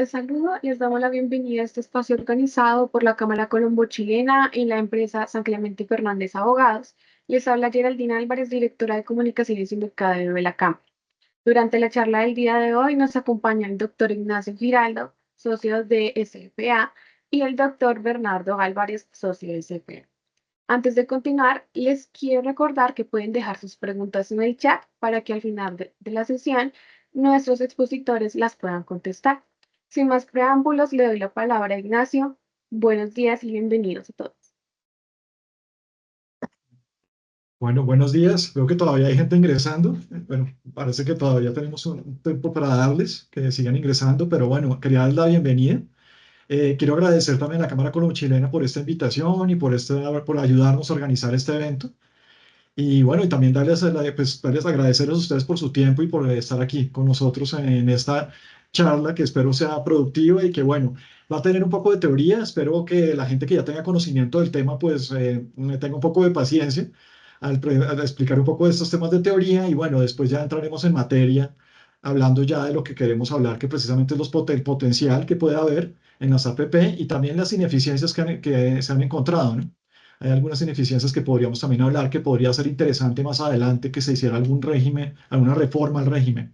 Les saludo, les damos la bienvenida a este espacio organizado por la Cámara Colombo-Chilena y la empresa San Clemente Fernández Abogados. Les habla Geraldina Álvarez, directora de Comunicaciones y Mercadeo de la Cámara. Durante la charla del día de hoy nos acompaña el doctor Ignacio Giraldo, socio de SFA, y el doctor Bernardo Álvarez, socio de SFA. Antes de continuar, les quiero recordar que pueden dejar sus preguntas en el chat para que al final de la sesión nuestros expositores las puedan contestar. Sin más preámbulos, le doy la palabra a Ignacio. Buenos días y bienvenidos a todos. Bueno, buenos días. Veo que todavía hay gente ingresando. Bueno, parece que todavía tenemos un tiempo para darles que sigan ingresando, pero bueno, quería darles la bienvenida. Quiero agradecer también a la Cámara Colombo-Chilena por esta invitación y por ayudarnos a organizar este evento. Y bueno, y también darles agradecerles a ustedes por su tiempo y por estar aquí con nosotros en esta charla que espero sea productiva y que bueno, va a tener un poco de teoría. Espero que la gente que ya tenga conocimiento del tema pues tenga un poco de paciencia al explicar un poco de estos temas de teoría y bueno, después ya entraremos en materia hablando ya de lo que queremos hablar, que precisamente es el potencial que puede haber en las APP y también las ineficiencias que se han encontrado, ¿no? Hay algunas ineficiencias que podríamos también hablar, que podría ser interesante más adelante que se hiciera algún régimen, alguna reforma al régimen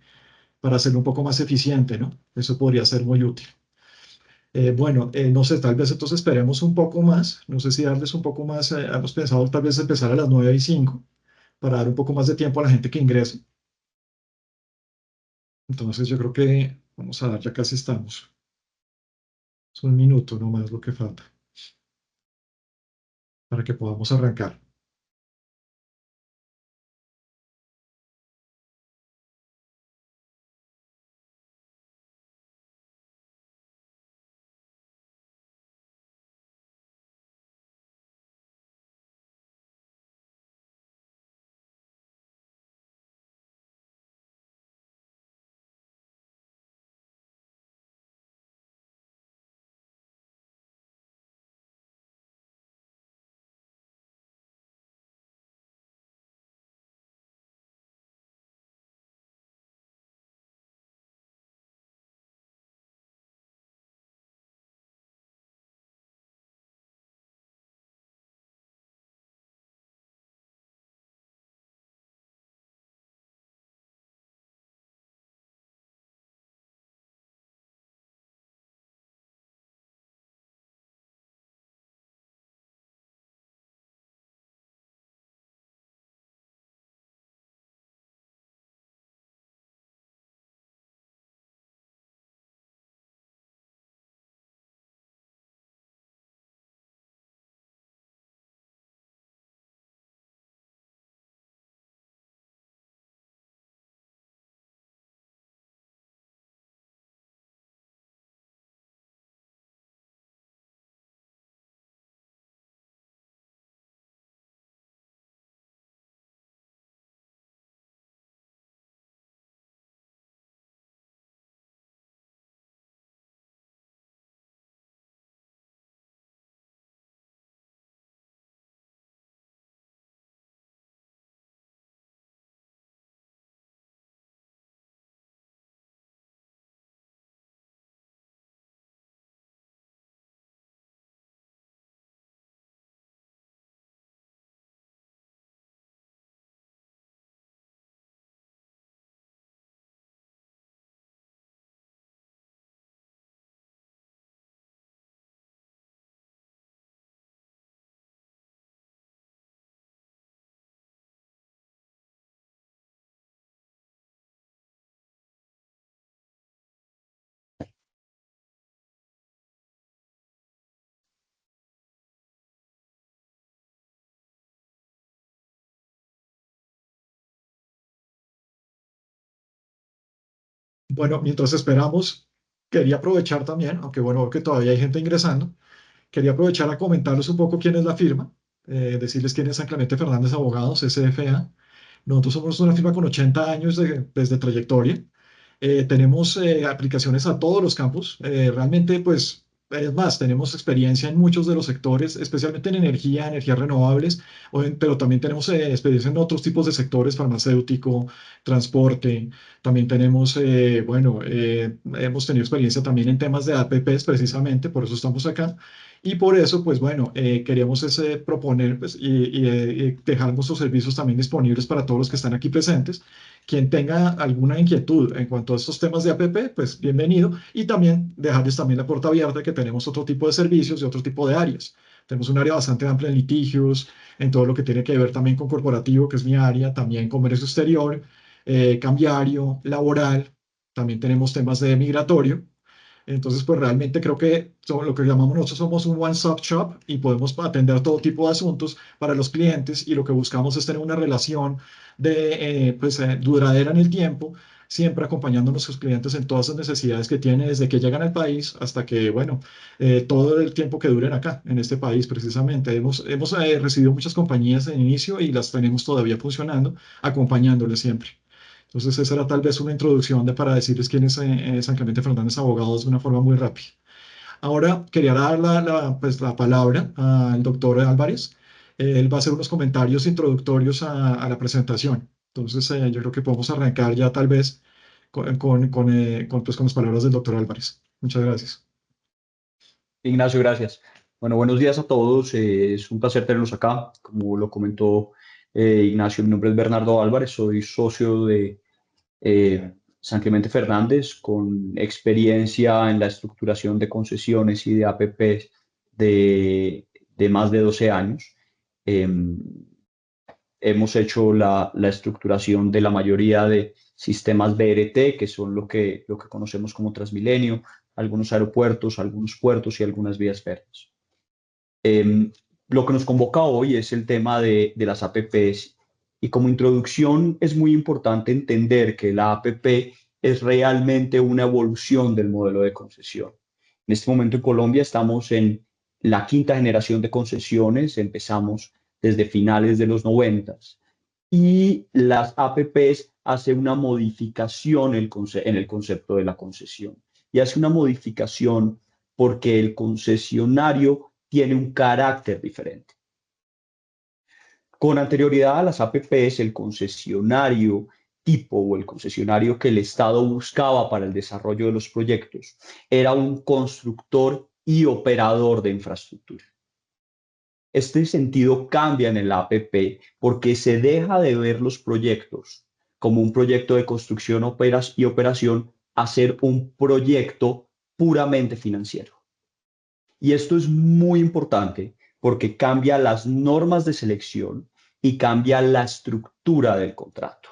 para hacerlo un poco más eficiente, ¿no? Eso podría ser muy útil. Bueno, no sé, tal vez entonces esperemos un poco más. No sé si darles un poco más. Hemos pensado tal vez empezar a las 9:05 para dar un poco más de tiempo a la gente que ingrese. Entonces yo creo que vamos a dar, ya casi estamos. Es un minuto nomás lo que falta para que podamos arrancar. Bueno, mientras esperamos, quería aprovechar también, aunque bueno, veo que todavía hay gente ingresando. Quería aprovechar a comentarles un poco quién es la firma, decirles quién es San Clemente Fernández Abogados, SFA. Nosotros somos una firma con 80 años desde trayectoria. Tenemos aplicaciones a todos los campos. Realmente, pues, Es más, tenemos experiencia en muchos de los sectores, especialmente en energía, energías renovables, pero también tenemos experiencia en otros tipos de sectores, farmacéutico, transporte. También tenemos, bueno, hemos tenido experiencia también en temas de APPs precisamente, por eso estamos acá. Y por eso, pues bueno, queríamos proponer pues, y dejar nuestros servicios también disponibles para todos los que están aquí presentes. Quien tenga alguna inquietud en cuanto a estos temas de APP, pues bienvenido. Y también dejarles también la puerta abierta que tenemos otro tipo de servicios y otro tipo de áreas. Tenemos un área bastante amplia en litigios, en todo lo que tiene que ver también con corporativo, que es mi área, también comercio exterior, cambiario, laboral. También tenemos temas de migratorio. Entonces, pues realmente creo que lo que llamamos nosotros somos un one-stop shop y podemos atender todo tipo de asuntos para los clientes y lo que buscamos es tener una relación duradera en el tiempo, siempre acompañando a nuestros clientes en todas las necesidades que tienen desde que llegan al país hasta que, bueno, todo el tiempo que duren acá, en este país precisamente. Hemos recibido muchas compañías en inicio y las tenemos todavía funcionando, acompañándoles siempre. Entonces, esa era tal vez una introducción para decirles quién es San Clemente Fernández Abogados de una forma muy rápida. Ahora quería dar pues, la palabra al doctor Álvarez. Él va a hacer unos comentarios introductorios a la presentación. Entonces, yo creo que podemos arrancar ya tal vez con las palabras del doctor Álvarez. Muchas gracias. Ignacio, gracias. Bueno, buenos días a todos. Es un placer tenerlos acá. Como lo comentó Ignacio, mi nombre es Bernardo Álvarez, soy socio de San Clemente Fernández, con experiencia en la estructuración de concesiones y de APPs de más de 12 años. Hemos hecho la estructuración de la mayoría de sistemas BRT, que son lo que conocemos como Transmilenio, algunos aeropuertos, algunos puertos y algunas vías férreas. Lo que nos convoca hoy es el tema de las APPs, y como introducción es muy importante entender que la APP es realmente una evolución del modelo de concesión. En este momento en Colombia estamos en la quinta generación de concesiones, empezamos desde finales de los 90, y las APPs hace una modificación en el concepto de la concesión, y hace una modificación porque el concesionario tiene un carácter diferente. Con anterioridad a las APPs, el concesionario tipo o el concesionario que el Estado buscaba para el desarrollo de los proyectos era un constructor y operador de infraestructura. Este sentido cambia en el APP porque se deja de ver los proyectos como un proyecto de construcción y operación a ser un proyecto puramente financiero. Y esto es muy importante porque cambia las normas de selección y cambia la estructura del contrato.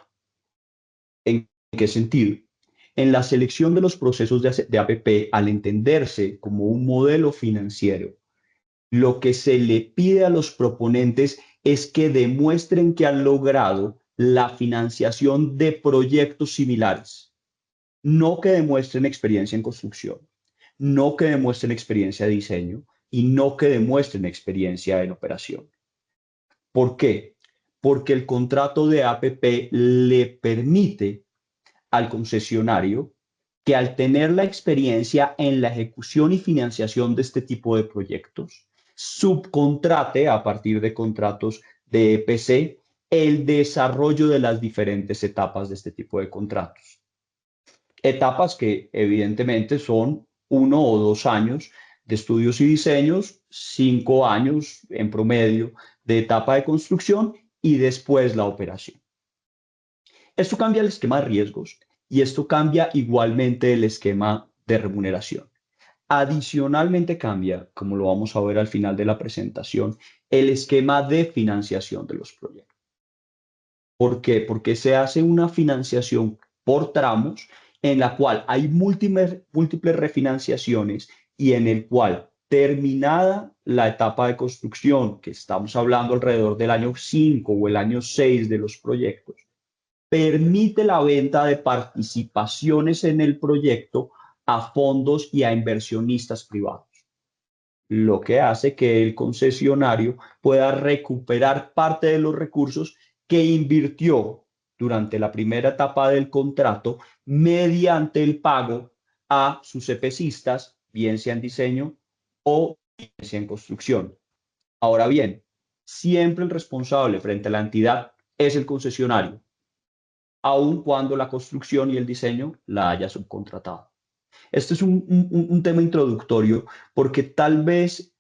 ¿En qué sentido? En la selección de los procesos de APP, al entenderse como un modelo financiero, lo que se le pide a los proponentes es que demuestren que han logrado la financiación de proyectos similares, no que demuestren experiencia en construcción, no que demuestren experiencia de diseño y no que demuestren experiencia en operación. ¿Por qué? Porque el contrato de APP le permite al concesionario que, al tener la experiencia en la ejecución y financiación de este tipo de proyectos, subcontrate a partir de contratos de EPC el desarrollo de las diferentes etapas de este tipo de contratos. Etapas que evidentemente son 1 o 2 años de estudios y diseños, 5 años en promedio de etapa de construcción y después la operación. Esto cambia el esquema de riesgos y esto cambia igualmente el esquema de remuneración. Adicionalmente cambia, como lo vamos a ver al final de la presentación, el esquema de financiación de los proyectos. ¿Por qué? Porque se hace una financiación por tramos en la cual hay múltiples refinanciaciones y en el cual, terminada la etapa de construcción, que estamos hablando alrededor del año 5 o el año 6 de los proyectos, permite la venta de participaciones en el proyecto a fondos y a inversionistas privados, lo que hace que el concesionario pueda recuperar parte de los recursos que invirtió durante la primera etapa del contrato mediante el pago a sus EPCistas, bien sea en diseño o en construcción. Ahora bien, siempre el responsable frente a la entidad es el concesionario, aun cuando la construcción y el diseño la haya subcontratado. Este es un tema introductorio porque tal vez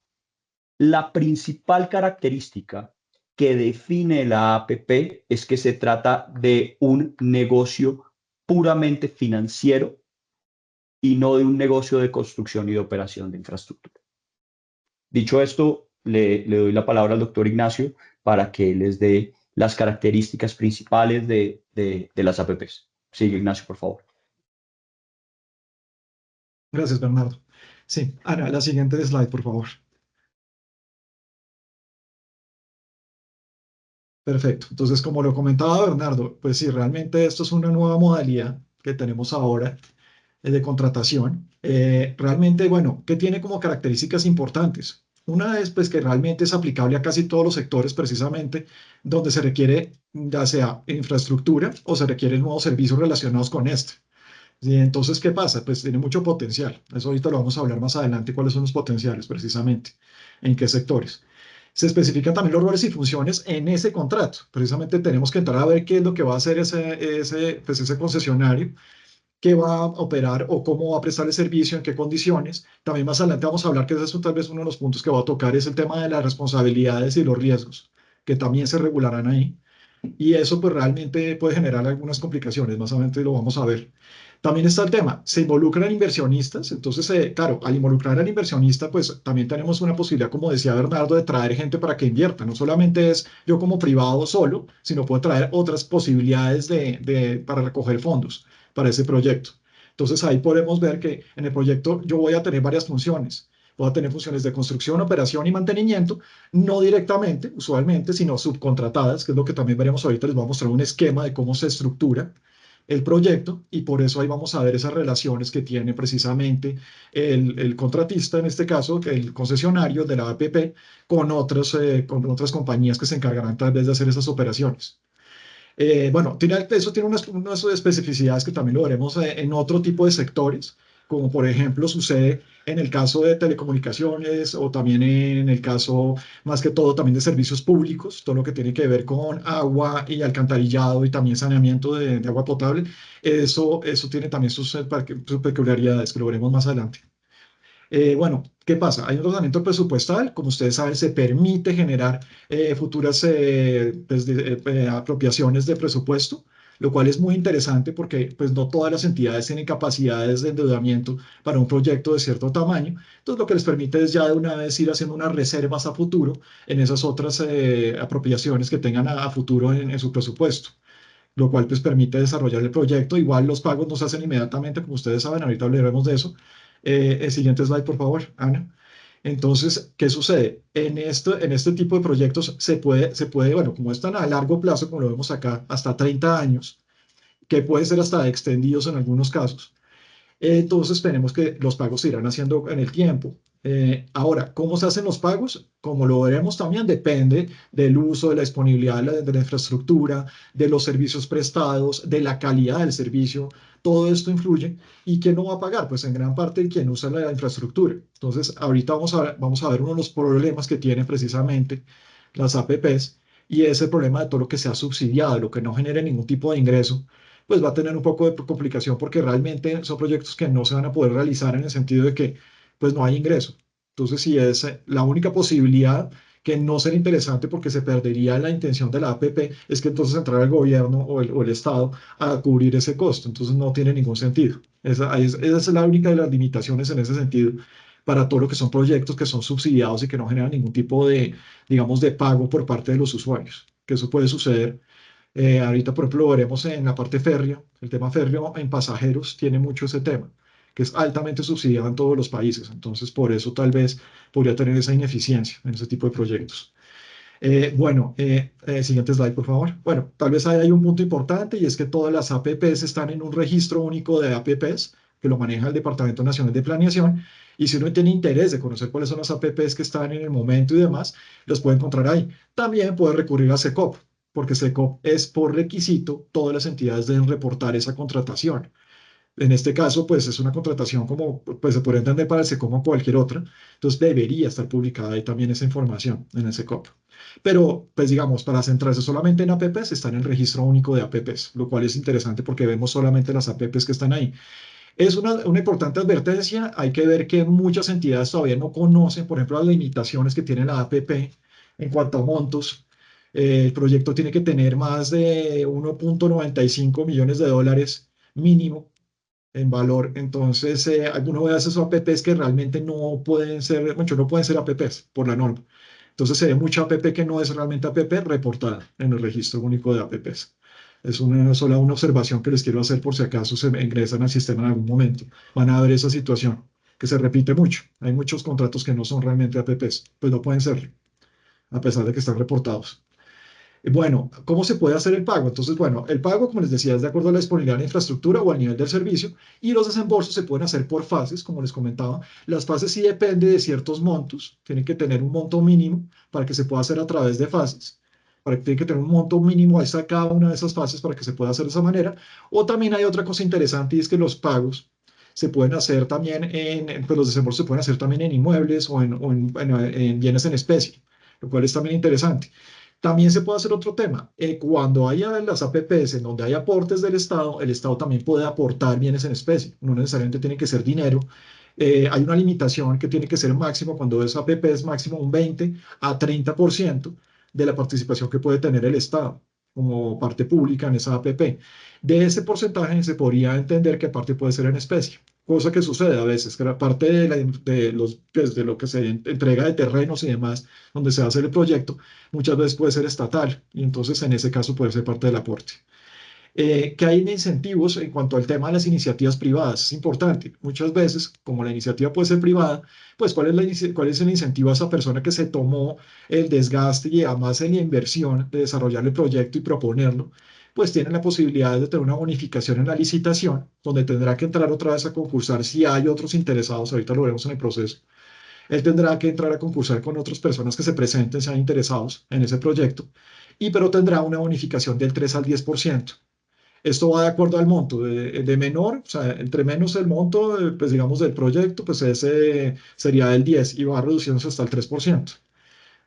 la principal característica que define la APP es que se trata de un negocio puramente financiero y no de un negocio de construcción y de operación de infraestructura. Dicho esto, le doy la palabra al doctor Ignacio para que les dé las características principales de las APPs. Sigue, Ignacio, por favor. Gracias, Bernardo. Sí, Ana, la siguiente slide, por favor. Perfecto. Entonces, como lo comentaba Bernardo, pues sí, realmente esto es una nueva modalidad que tenemos ahora de contratación. Realmente, bueno, ¿qué tiene como características importantes? Una es pues que realmente es aplicable a casi todos los sectores precisamente donde se requiere ya sea infraestructura o se requieren nuevos servicios relacionados con este. Y entonces, ¿qué pasa? Pues tiene mucho potencial. Eso ahorita lo vamos a hablar más adelante, cuáles son los potenciales precisamente, en qué sectores. Se especifican también los roles y funciones en ese contrato. Precisamente tenemos que entrar a ver qué es lo que va a hacer ese concesionario, qué va a operar o cómo va a prestar el servicio, en qué condiciones. También más adelante vamos a hablar que ese es tal vez uno de los puntos que va a tocar, es el tema de las responsabilidades y los riesgos, que también se regularán ahí. Y eso pues realmente puede generar algunas complicaciones, más adelante lo vamos a ver. También está el tema, se involucran inversionistas, entonces, claro, al involucrar al inversionista, pues también tenemos una posibilidad, como decía Bernardo, de traer gente para que invierta. No solamente es yo como privado solo, sino puedo traer otras posibilidades para recoger fondos para ese proyecto. Entonces ahí podemos ver que en el proyecto yo voy a tener varias funciones. Voy a tener funciones de construcción, operación y mantenimiento, no directamente, usualmente, sino subcontratadas, que es lo que también veremos ahorita. Les voy a mostrar un esquema de cómo se estructura el proyecto y por eso ahí vamos a ver esas relaciones que tiene precisamente el contratista, en este caso, el concesionario de la APP, con otras compañías que se encargarán tal vez de hacer esas operaciones. Bueno, eso tiene unas especificidades que también lo veremos en otro tipo de sectores, como por ejemplo sucede en el caso de telecomunicaciones o también en el caso, más que todo, también de servicios públicos, todo lo que tiene que ver con agua y alcantarillado y también saneamiento de agua potable. Eso tiene también sus peculiaridades, que lo veremos más adelante. Bueno, ¿qué pasa? Hay un ordenamiento presupuestal, como ustedes saben, se permite generar futuras apropiaciones de presupuesto, lo cual es muy interesante porque pues, no todas las entidades tienen capacidades de endeudamiento para un proyecto de cierto tamaño. Entonces, lo que les permite es ya de una vez ir haciendo unas reservas a futuro en esas otras apropiaciones que tengan a futuro en su presupuesto, lo cual pues permite desarrollar el proyecto. Igual los pagos no se hacen inmediatamente, como ustedes saben, ahorita hablaremos de eso. El siguiente slide, por favor, Ana. Entonces, ¿qué sucede? En este tipo de proyectos se puede, bueno, como están a largo plazo, como lo vemos acá, hasta 30 años, que puede ser hasta extendidos en algunos casos. Entonces tenemos que los pagos se irán haciendo en el tiempo. Ahora, ¿cómo se hacen los pagos? Como lo veremos también, depende del uso, de la disponibilidad de la infraestructura, de los servicios prestados, de la calidad del servicio. Todo esto influye. ¿Y quién no va a pagar? Pues en gran parte quien usa la infraestructura. Entonces, ahorita vamos a ver uno de los problemas que tienen precisamente las APPs y es el problema de todo lo que sea subsidiado, lo que no genere ningún tipo de ingreso, pues va a tener un poco de complicación porque realmente son proyectos que no se van a poder realizar en el sentido de que pues no hay ingreso. Entonces, si es la única posibilidad que no será interesante porque se perdería la intención de la APP, es que entonces entrara el gobierno o el Estado a cubrir ese costo. Entonces no tiene ningún sentido. Esa es la única de las limitaciones en ese sentido para todo lo que son proyectos que son subsidiados y que no generan ningún tipo de, digamos, de pago por parte de los usuarios, que eso puede suceder. Ahorita, por ejemplo, lo veremos en la parte férrea. El tema férreo en pasajeros tiene mucho ese tema, que es altamente subsidiado en todos los países. Entonces, por eso tal vez podría tener esa ineficiencia en ese tipo de proyectos. Bueno, siguiente slide, por favor. Bueno, tal vez hay un punto importante y es que todas las APPs están en un registro único de APPs que lo maneja el Departamento Nacional de Planeación. Y si uno tiene interés de conocer cuáles son las APPs que están en el momento y demás, los puede encontrar ahí. También puede recurrir a SECOP, porque SECOP es por requisito, todas las entidades deben reportar esa contratación. En este caso, pues es una contratación como pues, se puede entender para el SECOM como cualquier otra, entonces debería estar publicada ahí también esa información en el SECOP. Pero, pues digamos, para centrarse solamente en APPs, está en el registro único de APPs, lo cual es interesante porque vemos solamente las APPs que están ahí. Es una importante advertencia, hay que ver que muchas entidades todavía no conocen, por ejemplo, las limitaciones que tiene la APP en cuanto a montos. El proyecto tiene que tener más de 1.95 millones de dólares mínimo en valor. Entonces, alguno ve esos APPs que realmente no pueden ser, mucho no pueden ser APPs por la norma. Entonces, se ve mucha APP que no es realmente APP reportada en el registro único de APPs. Es una observación que les quiero hacer por si acaso se ingresan al sistema en algún momento. Van a ver esa situación que se repite mucho. Hay muchos contratos que no son realmente APPs, pues no pueden ser, a pesar de que están reportados. Bueno, ¿cómo se puede hacer el pago? Entonces, bueno, el pago, como les decía, es de acuerdo a la disponibilidad de la infraestructura o al nivel del servicio, y los desembolsos se pueden hacer por fases, como les comentaba. Las fases sí dependen de ciertos montos, tienen que tener un monto mínimo para que se pueda hacer a través de fases. Tiene que tener un monto mínimo a cada una de esas fases para que se pueda hacer de esa manera. O también hay otra cosa interesante y es que los pagos se pueden hacer también pues los desembolsos se pueden hacer también en inmuebles o en bienes en especie, lo cual es también interesante. También se puede hacer otro tema. Cuando haya las APPs en donde hay aportes del Estado, el Estado también puede aportar bienes en especie. No necesariamente tiene que ser dinero. Hay una limitación que tiene que ser máximo cuando es APP es máximo un 20 a 30% de la participación que puede tener el Estado como parte pública en esa APP. De ese porcentaje se podría entender que parte puede ser en especie, cosa que sucede a veces, que la parte pues, de lo que se entrega de terrenos y demás, donde se hace el proyecto, muchas veces puede ser estatal y entonces en ese caso puede ser parte del aporte. ¿Qué hay de incentivos en cuanto al tema de las iniciativas privadas? Es importante. Muchas veces, como la iniciativa puede ser privada, pues ¿cuál es el incentivo a esa persona que se tomó el desgaste y además en la inversión de desarrollar el proyecto y proponerlo? Pues tiene la posibilidad de tener una bonificación en la licitación, donde tendrá que entrar otra vez a concursar si hay otros interesados, ahorita lo vemos en el proceso. Él tendrá que entrar a concursar con otras personas que se presenten, sean interesados en ese proyecto, pero tendrá una bonificación del 3 al 10%. Esto va de acuerdo al monto, de menor, o sea, entre menos el monto, pues digamos, del proyecto, pues ese sería del 10 y va reduciéndose hasta el 3%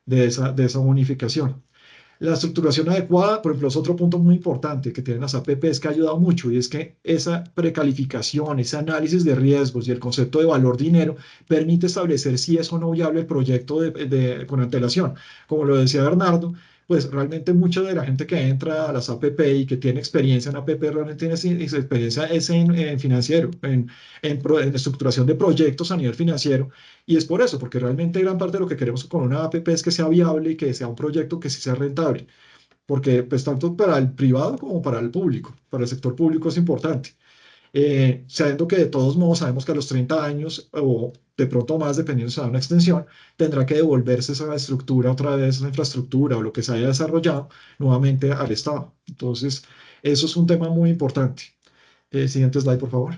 de esa bonificación. La estructuración adecuada, por ejemplo, es otro punto muy importante que tienen las APPs que ha ayudado mucho y es que esa precalificación, ese análisis de riesgos y el concepto de valor dinero permite establecer si es o no viable el proyecto con antelación. Como lo decía Bernardo, pues realmente mucha de la gente que entra a las APP y que tiene experiencia en APP realmente tiene esa experiencia es en financiero, en estructuración de proyectos a nivel financiero y es por eso, porque realmente gran parte de lo que queremos con una APP es que sea viable y que sea un proyecto que sí sea rentable, porque pues tanto para el privado como para el público, para el sector público es importante. Sabiendo que de todos modos sabemos que a los 30 años o de pronto más, dependiendo si se da una extensión, tendrá que devolverse esa estructura otra vez, esa infraestructura o lo que se haya desarrollado nuevamente al Estado. Entonces, eso es un tema muy importante. Siguiente slide, por favor.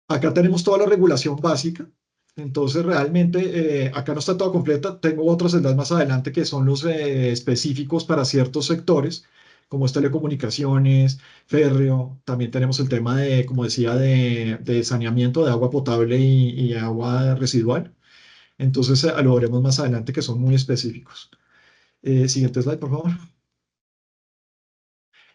Acá tenemos toda la regulación básica. Entonces, realmente, acá no está toda completa. Tengo otros slides más adelante que son los específicos para ciertos sectores, como es telecomunicaciones, férreo. También tenemos el tema de, como decía, de saneamiento de agua potable y agua residual. Entonces, lo veremos más adelante que son muy específicos. Siguiente slide, por favor.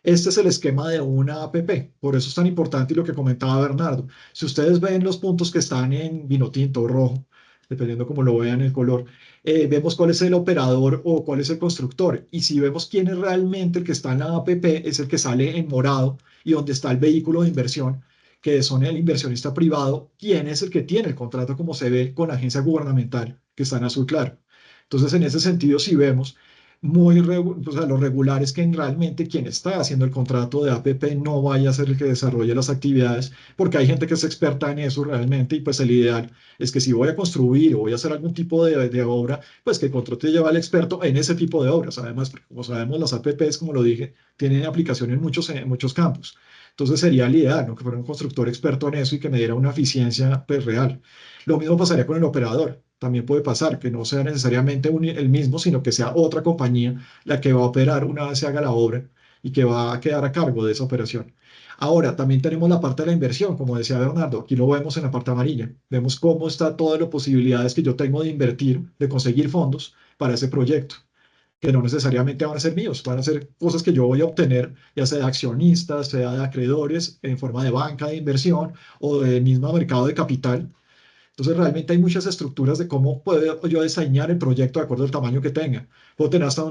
Este es el esquema de una APP, por eso es tan importante y lo que comentaba Bernardo. Si ustedes ven los puntos que están en vino tinto o rojo, dependiendo cómo lo vean el color, vemos cuál es el operador o cuál es el constructor. Y si vemos quién es realmente el que está en la APP, es el que sale en morado y donde está el vehículo de inversión, que son el inversionista privado, quién es el que tiene el contrato como se ve con la agencia gubernamental, que está en azul claro. Entonces, en ese sentido, si vemos o sea, lo regular es que realmente quien está haciendo el contrato de APP no vaya a ser el que desarrolle las actividades, porque hay gente que es experta en eso realmente, y pues el ideal es que si voy a construir o voy a hacer algún tipo de obra, pues que el contrato lleve al experto en ese tipo de obras. Además, porque como sabemos, las APPs, como lo dije, tienen aplicación en muchos campos. Entonces sería el ideal, ¿no? Que fuera un constructor experto en eso y que me diera una eficiencia pues, real. Lo mismo pasaría con el operador. También puede pasar que no sea necesariamente el mismo, sino que sea otra compañía la que va a operar una vez se haga la obra y que va a quedar a cargo de esa operación. Ahora, también tenemos la parte de la inversión, como decía Bernardo, aquí lo vemos en la parte amarilla. Vemos cómo está todas las posibilidades que yo tengo de invertir, de conseguir fondos para ese proyecto, que no necesariamente van a ser míos, van a ser cosas que yo voy a obtener, ya sea de accionistas, sea de acreedores, en forma de banca de inversión o del mismo mercado de capital. Entonces, realmente hay muchas estructuras de cómo puedo yo diseñar el proyecto de acuerdo al tamaño que tenga. Puedo tener hasta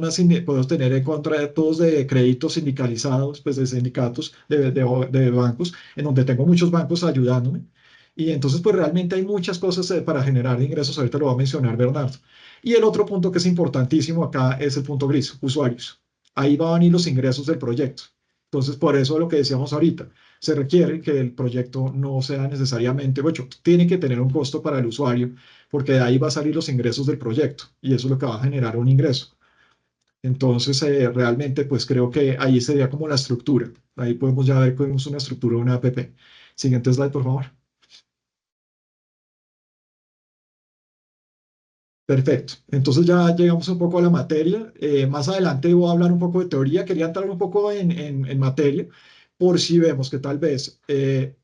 puedo tener contratos de créditos sindicalizados, pues de sindicatos, de bancos, en donde tengo muchos bancos ayudándome. Y entonces, pues realmente hay muchas cosas para generar ingresos. Ahorita lo va a mencionar Bernardo. Y el otro punto que es importantísimo acá es el punto gris, usuarios. Ahí van a venir los ingresos del proyecto. Entonces, por eso lo que decíamos ahorita, se requiere que el proyecto no sea necesariamente, bueno, tiene que tener un costo para el usuario, porque de ahí va a salir los ingresos del proyecto y eso es lo que va a generar un ingreso. Entonces, realmente, pues creo que ahí sería como la estructura. Ahí podemos ya ver cómo es una estructura de una app. Siguiente slide, por favor. Perfecto. Entonces ya llegamos un poco a la materia. Más adelante voy a hablar un poco de teoría. Quería entrar un poco en materia por si vemos que tal vez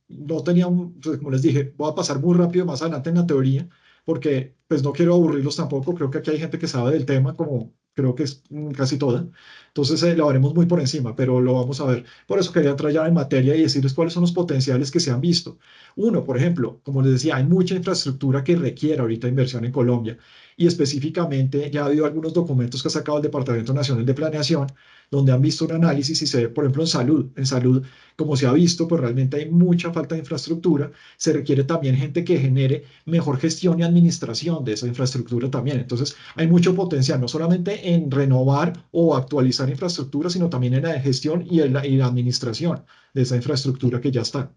no tenía, pues, como les dije, voy a pasar muy rápido más adelante en la teoría porque pues no quiero aburrirlos tampoco. Creo que aquí hay gente que sabe del tema, como creo que es casi toda. Entonces lo haremos muy por encima, pero lo vamos a ver. Por eso quería entrar ya en materia y decirles cuáles son los potenciales que se han visto. Uno, por ejemplo, como les decía, hay mucha infraestructura que requiere ahorita inversión en Colombia y específicamente ya ha habido algunos documentos que ha sacado el Departamento Nacional de Planeación, donde han visto un análisis y se ve, por ejemplo, en salud, como se ha visto, pues realmente hay mucha falta de infraestructura, se requiere también gente que genere mejor gestión y administración de esa infraestructura también. Entonces, hay mucho potencial, no solamente en renovar o actualizar infraestructura, sino también en la gestión y la administración de esa infraestructura que ya está.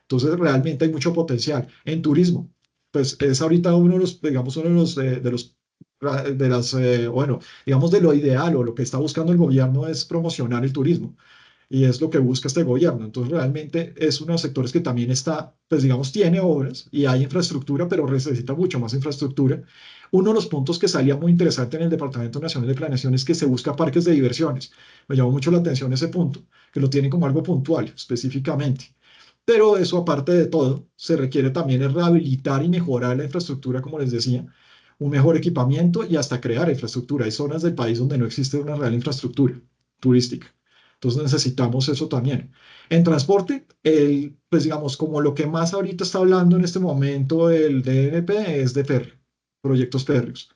Entonces, realmente hay mucho potencial. En turismo, pues es ahorita uno de los, digamos, uno de las, bueno, digamos, de lo ideal o lo que está buscando el gobierno es promocionar el turismo. Y es lo que busca este gobierno. Entonces, realmente es uno de los sectores que también está, pues digamos, tiene obras y hay infraestructura, pero necesita mucho más infraestructura. Uno de los puntos que salía muy interesante en el Departamento Nacional de Planeación es que se busca parques de diversiones. Me llamó mucho la atención ese punto, que lo tienen como algo puntual, específicamente. Pero eso, aparte de todo, se requiere también es rehabilitar y mejorar la infraestructura, como les decía, un mejor equipamiento y hasta crear infraestructura. Hay zonas del país donde no existe una real infraestructura turística. Entonces necesitamos eso también. En transporte, pues digamos, como lo que más ahorita está hablando en este momento el DNP es de férreo, proyectos férreos.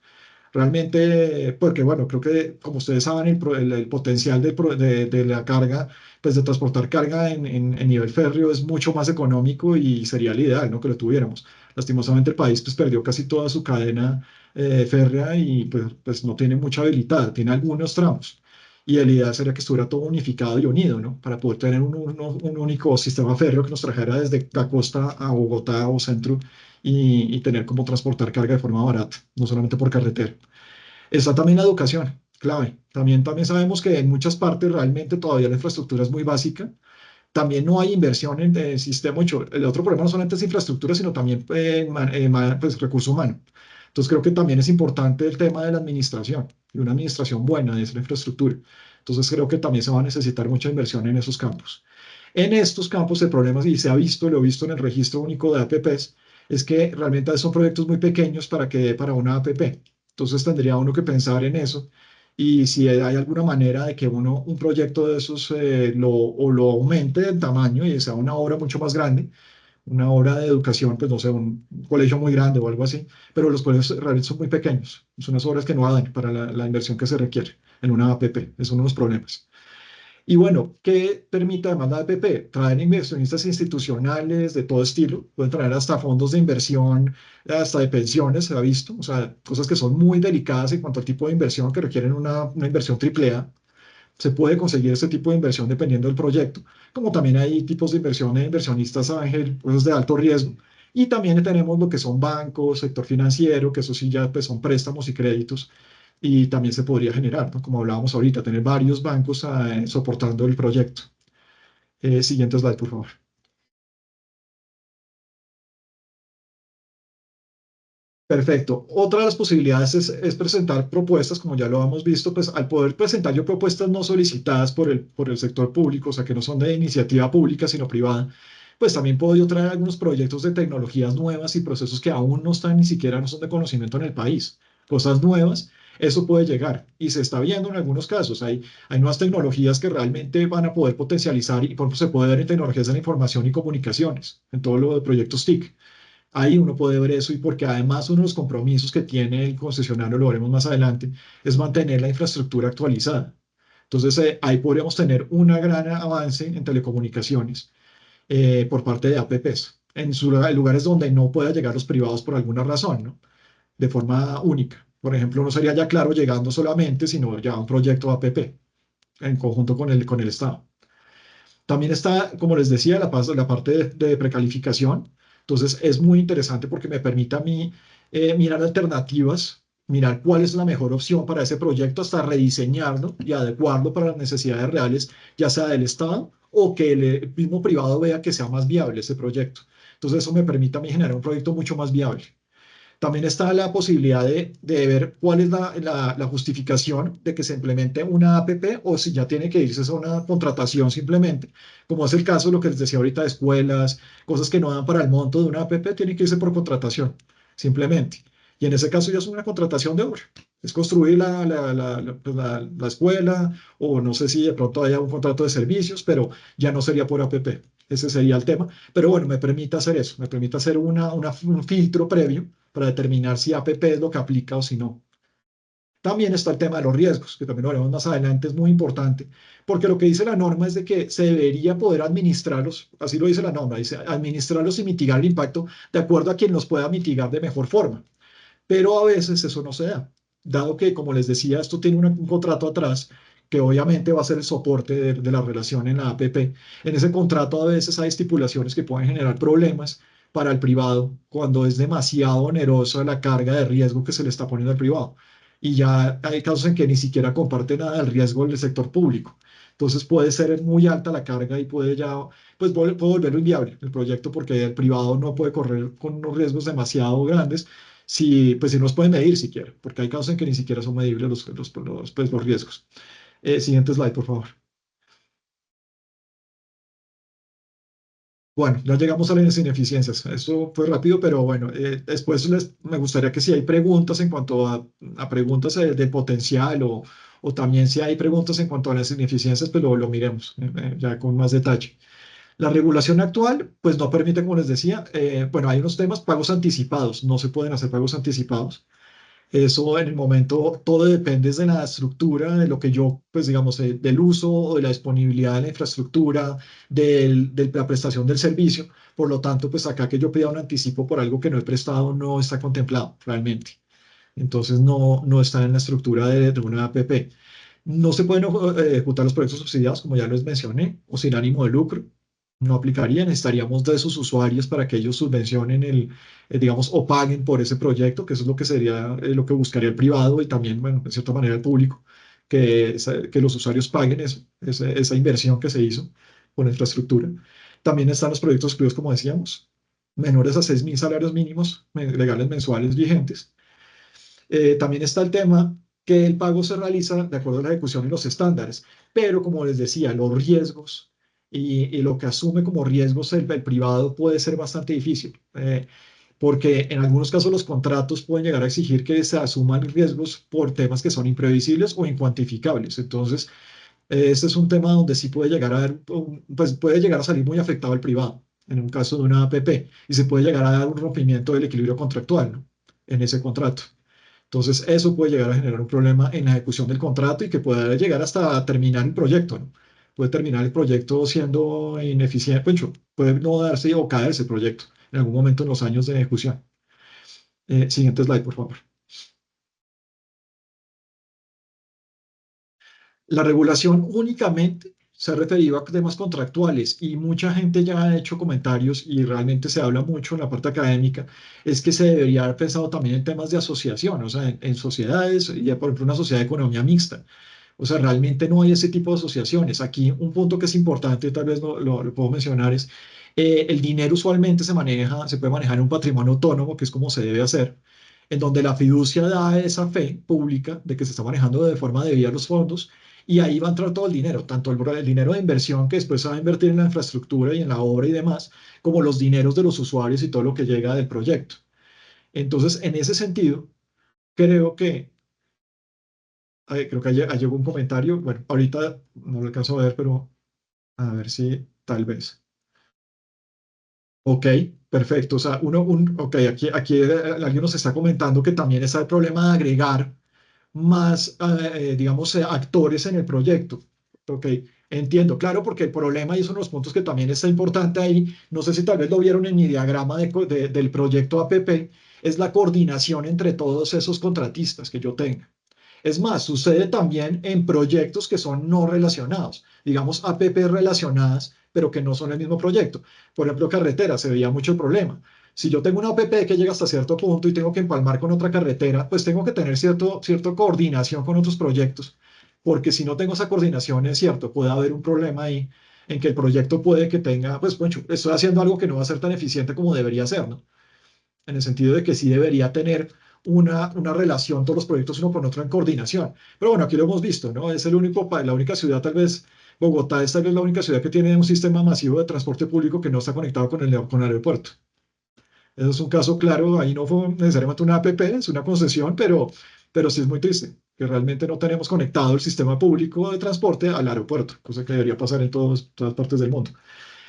Realmente, porque bueno, creo que como ustedes saben, el potencial de la carga, pues de transportar carga en nivel férreo es mucho más económico y sería el ideal, ¿no? Que lo tuviéramos. Lastimosamente el país pues perdió casi toda su cadena férrea y pues no tiene mucha habilitada, tiene algunos tramos. Y el ideal sería que estuviera todo unificado y unido, ¿no? Para poder tener un único sistema férreo que nos trajera desde la costa a Bogotá o centro y tener cómo transportar carga de forma barata, no solamente por carretera. Está también la educación, clave. También sabemos que en muchas partes realmente todavía la infraestructura es muy básica. También no hay inversión en el sistema. Mucho. El otro problema no solamente es infraestructura, sino también pues, recurso humano. Entonces creo que también es importante el tema de la administración y una administración buena de esa infraestructura. Entonces creo que también se va a necesitar mucha inversión en esos campos. En estos campos el problema, y se ha visto, lo he visto en el registro único de APPs, es que realmente son proyectos muy pequeños para que dé para una APP. Entonces tendría uno que pensar en eso y si hay alguna manera de que un proyecto de esos lo aumente en tamaño y sea una obra mucho más grande, una obra de educación, pues no sé, un colegio muy grande o algo así, pero los colegios realmente son muy pequeños, son unas obras que no dan para la inversión que se requiere en una APP, es uno de los problemas. Y bueno, ¿qué permite además la APP? Traer inversionistas institucionales de todo estilo, pueden traer hasta fondos de inversión, hasta de pensiones, se ha visto, o sea, cosas que son muy delicadas en cuanto al tipo de inversión que requieren una inversión triple A. Se puede conseguir ese tipo de inversión dependiendo del proyecto, como también hay tipos de inversión de inversionistas ángel, cosas de alto riesgo. Y también tenemos lo que son bancos, sector financiero, que eso sí ya pues, son préstamos y créditos y también se podría generar, ¿no? Como hablábamos ahorita, tener varios bancos soportando el proyecto. Siguiente slide, por favor. Perfecto. Otra de las posibilidades es presentar propuestas, como ya lo hemos visto, pues al poder presentar yo propuestas no solicitadas por el sector público, o sea, que no son de iniciativa pública, sino privada, pues también puedo yo traer algunos proyectos de tecnologías nuevas y procesos que aún no están ni siquiera no son de conocimiento en el país. Cosas nuevas, eso puede llegar y se está viendo en algunos casos. Hay nuevas tecnologías que realmente van a poder potencializar y por ejemplo, se puede ver en tecnologías de la información y comunicaciones, en todo lo de proyectos TIC. Ahí uno puede ver eso y porque además uno de los compromisos que tiene el concesionario, lo veremos más adelante, es mantener la infraestructura actualizada. Entonces, ahí podríamos tener un gran avance en telecomunicaciones por parte de APPs, en lugares donde no pueda llegar los privados por alguna razón, ¿no? De forma única. Por ejemplo, no sería ya claro llegando solamente, sino ya un proyecto APP en conjunto con el Estado. También está, como les decía, la parte de precalificación. Entonces, es muy interesante porque me permite a mí mirar alternativas, mirar cuál es la mejor opción para ese proyecto, hasta rediseñarlo y adecuarlo para las necesidades reales, ya sea del Estado o que el mismo privado vea que sea más viable ese proyecto. Entonces, eso me permite a mí generar un proyecto mucho más viable. También está la posibilidad de ver cuál es la justificación de que se implemente una APP o si ya tiene que irse a una contratación simplemente, como es el caso de lo que les decía ahorita de escuelas, cosas que no dan para el monto de una APP, tienen que irse por contratación, simplemente. Y en ese caso ya es una contratación de obra. Es construir pues la escuela o no sé si de pronto haya un contrato de servicios, pero ya no sería por APP. Ese sería el tema. Pero bueno, me permite hacer eso, me permite hacer un filtro previo para determinar si APP es lo que aplica o si no. También está el tema de los riesgos, que también lo veremos más adelante, es muy importante, porque lo que dice la norma es de que se debería poder administrarlos, así lo dice la norma, dice administrarlos y mitigar el impacto de acuerdo a quien los pueda mitigar de mejor forma. Pero a veces eso no se da, dado que, como les decía, esto tiene un contrato atrás que obviamente va a ser el soporte de la relación en la APP. En ese contrato a veces hay estipulaciones que pueden generar problemas para el privado cuando es demasiado onerosa la carga de riesgo que se le está poniendo al privado. Y ya hay casos en que ni siquiera comparte nada del riesgo del sector público. Entonces puede ser muy alta la carga y puede ya, pues puede volverlo inviable el proyecto porque el privado no puede correr con unos riesgos demasiado grandes si no los pueden medir siquiera, porque hay casos en que ni siquiera son medibles los riesgos. Siguiente slide, por favor. Bueno, ya llegamos a las ineficiencias. Esto fue rápido, pero bueno, después me gustaría que si hay preguntas en cuanto a preguntas de potencial o también si hay preguntas en cuanto a las ineficiencias, pues lo miremos ya con más detalle. La regulación actual, pues no permite, como les decía, bueno, hay unos temas, pagos anticipados, no se pueden hacer pagos anticipados. Eso en el momento, todo depende de la estructura, de lo que yo, pues digamos, del uso o de la disponibilidad de la infraestructura, de la prestación del servicio. Por lo tanto, pues acá que yo pida un anticipo por algo que no he prestado no está contemplado realmente. Entonces no está en la estructura de una APP. No se pueden ejecutar los proyectos subsidiados, como ya les mencioné, o sin ánimo de lucro. No aplicarían, necesitaríamos de esos usuarios para que ellos subvencionen digamos, o paguen por ese proyecto, que eso es lo que sería lo que buscaría el privado y también, bueno, de cierta manera el público, que los usuarios paguen esa inversión que se hizo con la infraestructura. También están los proyectos excluidos, como decíamos, menores a 6.000 salarios mínimos legales mensuales vigentes. También está el tema que el pago se realiza de acuerdo a la ejecución y los estándares, pero como les decía, los riesgos y lo que asume como riesgos el privado puede ser bastante difícil, porque en algunos casos los contratos pueden llegar a exigir que se asuman riesgos por temas que son imprevisibles o incuantificables. Entonces, este es un tema donde sí puede llegar a haber, pues puede llegar a salir muy afectado el privado en un caso de una APP y se puede llegar a dar un rompimiento del equilibrio contractual, ¿no? En ese contrato. Entonces, eso puede llegar a generar un problema en la ejecución del contrato y que puede llegar hasta terminar el proyecto, ¿no? Puede terminar el proyecto siendo ineficiente, pues, puede no darse o caerse el proyecto en algún momento en los años de ejecución. Siguiente slide, por favor. La regulación únicamente se ha referido a temas contractuales y mucha gente ya ha hecho comentarios y realmente se habla mucho en la parte académica, es que se debería haber pensado también en temas de asociación, o sea, en sociedades, y por ejemplo una sociedad de economía mixta. O sea, realmente no hay ese tipo de asociaciones. Aquí un punto que es importante, tal vez lo puedo mencionar, es el dinero usualmente se puede manejar en un patrimonio autónomo, que es como se debe hacer. en donde la fiducia da esa fe pública de que se está manejando de forma debida los fondos, y ahí va a entrar todo el dinero, tanto el dinero de inversión que después se va a invertir en la infraestructura y en la obra y demás, como los dineros de los usuarios y todo lo que llega del proyecto. Entonces, en ese sentido, creo que, creo que llegó un comentario, bueno, ahorita no lo alcanzo a ver, pero a ver si tal vez. Ok, perfecto. O sea, ok, aquí alguien nos está comentando que también está el problema de agregar más, digamos, actores en el proyecto. Ok, entiendo, claro, porque el problema, y es uno de los puntos que también está importante ahí, no sé si tal vez lo vieron en mi diagrama del proyecto APP, es la coordinación entre todos esos contratistas que yo tenga. Es más, sucede también en proyectos que son no relacionados, digamos APP relacionadas, pero que no son el mismo proyecto. Por ejemplo, carretera, se veía mucho el problema. Si yo tengo una APP que llega hasta cierto punto y tengo que empalmar con otra carretera, pues tengo que tener cierta coordinación con otros proyectos, porque si no tengo esa coordinación, es cierto, puede haber un problema ahí en que el proyecto puede que tenga, pues, bueno, estoy haciendo algo que no va a ser tan eficiente como debería ser, ¿no? En el sentido de que sí debería tener una relación todos los proyectos uno con otro en coordinación. Pero bueno, aquí lo hemos visto, ¿no? Es la única ciudad, tal vez, Bogotá es tal vez la única ciudad que tiene un sistema masivo de transporte público que no está conectado con el aeropuerto. Eso es un caso claro, ahí no fue necesariamente una APP, es una concesión, pero sí es muy triste, que realmente no tenemos conectado el sistema público de transporte al aeropuerto, cosa que debería pasar en todas partes del mundo.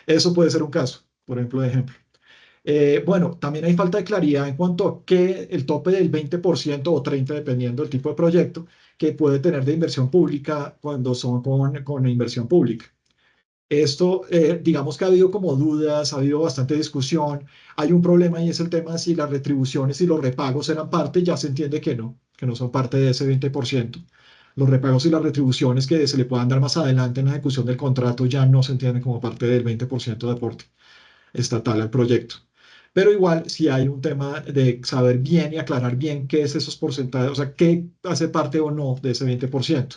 Eso puede ser un caso, por ejemplo, de ejemplo. Bueno, también hay falta de claridad en cuanto a que el tope del 20% o 30%, dependiendo del tipo de proyecto, que puede tener de inversión pública cuando son con inversión pública. Esto, digamos que ha habido como dudas, ha habido bastante discusión. Hay un problema y es el tema de si las retribuciones y los repagos eran parte, ya se entiende que no son parte de ese 20%. Los repagos y las retribuciones que se le puedan dar más adelante en la ejecución del contrato ya no se entienden como parte del 20% de aporte estatal al proyecto. Pero igual, si hay un tema de saber bien y aclarar bien qué es esos porcentajes, o sea, qué hace parte o no de ese 20%.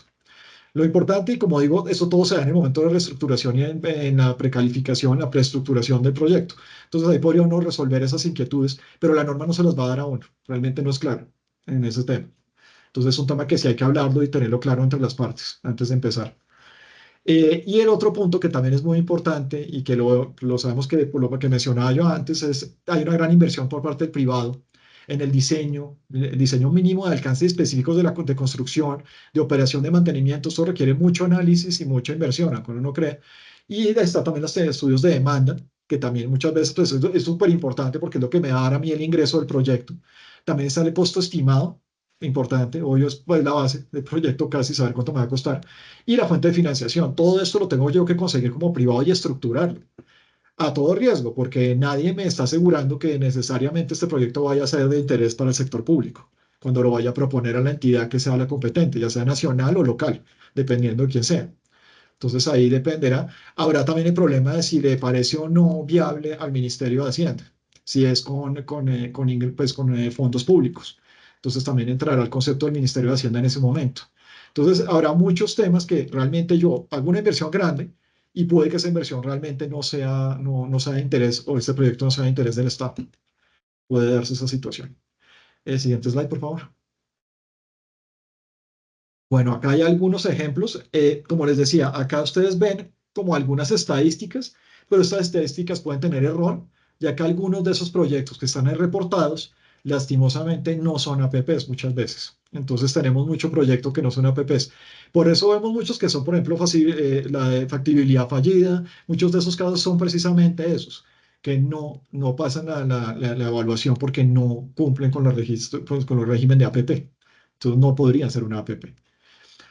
Lo importante, y como digo, eso todo se da en el momento de reestructuración y en la precalificación, la preestructuración del proyecto. Entonces ahí podría uno resolver esas inquietudes, pero la norma no se las va a dar a uno. Realmente no es claro en ese tema. Entonces es un tema que sí hay que hablarlo y tenerlo claro entre las partes antes de empezar. Y el otro punto que también es muy importante y que lo sabemos que por lo que mencionaba yo antes es hay una gran inversión por parte del privado en el diseño mínimo de alcances específicos de construcción, de operación, de mantenimiento. Eso requiere mucho análisis y mucha inversión, aunque uno no cree. Y está también los estudios de demanda, que también muchas veces pues, es súper importante porque es lo que me va a dar a mí el ingreso del proyecto. También está el costo estimado, importante, obvio es pues, la base del proyecto, casi saber cuánto me va a costar y la fuente de financiación. Todo esto lo tengo yo que conseguir como privado y estructurarlo a todo riesgo, porque nadie me está asegurando que necesariamente este proyecto vaya a ser de interés para el sector público, cuando lo vaya a proponer a la entidad que sea la competente, ya sea nacional o local, dependiendo de quién sea. Entonces ahí dependerá. Habrá también el problema de si le parece o no viable al Ministerio de Hacienda, si es con fondos públicos. Entonces también entrará el concepto del Ministerio de Hacienda en ese momento. Entonces habrá muchos temas que realmente yo hago una inversión grande y puede que esa inversión realmente no sea de interés o este proyecto no sea de interés del Estado. Puede darse esa situación. El siguiente slide, por favor. Bueno, acá hay algunos ejemplos. Como les decía, acá ustedes ven como algunas estadísticas, pero estas estadísticas pueden tener error, ya que algunos de esos proyectos que están ahí reportados, lastimosamente no son APPs muchas veces. Entonces tenemos muchos proyectos que no son APPs. Por eso vemos muchos que son, por ejemplo, la de factibilidad fallida. Muchos de esos casos son precisamente esos, que no pasan la evaluación porque no cumplen con los registros, pues, con los régimen de APP. Entonces no podrían ser una APP.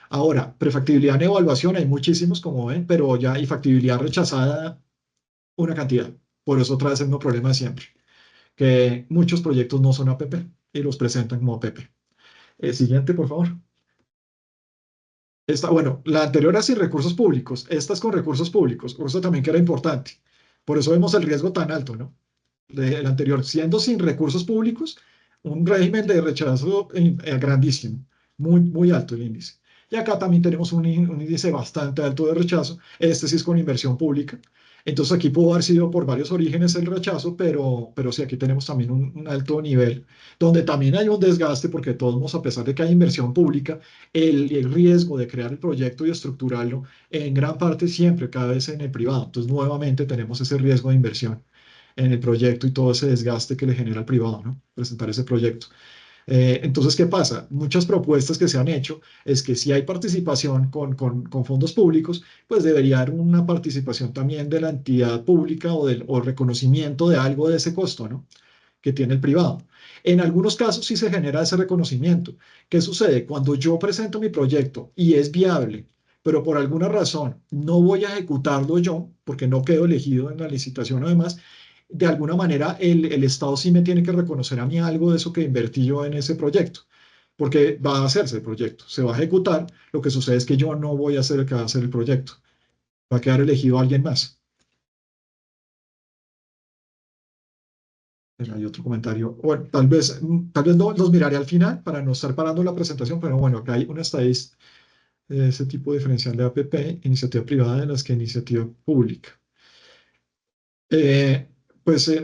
Ahora, prefactibilidad en evaluación hay muchísimos, como ven, pero ya hay factibilidad rechazada una cantidad. Por eso otra vez el mismo problema de siempre, que muchos proyectos no son APP y los presentan como APP. Siguiente, por favor. Bueno, la anterior era sin recursos públicos, esta es con recursos públicos, por eso también que era importante. Por eso vemos el riesgo tan alto, ¿no? El anterior, siendo sin recursos públicos, un régimen de rechazo grandísimo, muy alto el índice. Y acá también tenemos un índice bastante alto de rechazo, este sí es con inversión pública. Entonces aquí pudo haber sido por varios orígenes el rechazo, pero sí, aquí tenemos también un alto nivel, donde también hay un desgaste, porque todos, a pesar de que hay inversión pública, el riesgo de crear el proyecto y estructurarlo, en gran parte siempre cada vez en el privado. Entonces nuevamente tenemos ese riesgo de inversión en el proyecto y todo ese desgaste que le genera al privado, ¿no? Presentar ese proyecto. Entonces, ¿qué pasa? Muchas propuestas que se han hecho es que si hay participación con fondos públicos, pues debería haber una participación también de la entidad pública o reconocimiento de algo de ese costo, ¿no? Que tiene el privado. En algunos casos sí se genera ese reconocimiento. ¿Qué sucede? Cuando yo presento mi proyecto y es viable, pero por alguna razón no voy a ejecutarlo yo, porque no quedo elegido en la licitación además, de alguna manera el Estado sí me tiene que reconocer a mí algo de eso que invertí yo en ese proyecto, porque va a hacerse el proyecto, se va a ejecutar, lo que sucede es que yo no voy a ser el que va a hacer el proyecto, va a quedar elegido alguien más. Hay otro comentario. Bueno, tal vez no los miraré al final para no estar parando la presentación, pero bueno, acá hay una estadística de ese tipo diferencial de APP, iniciativa privada de las que iniciativa pública.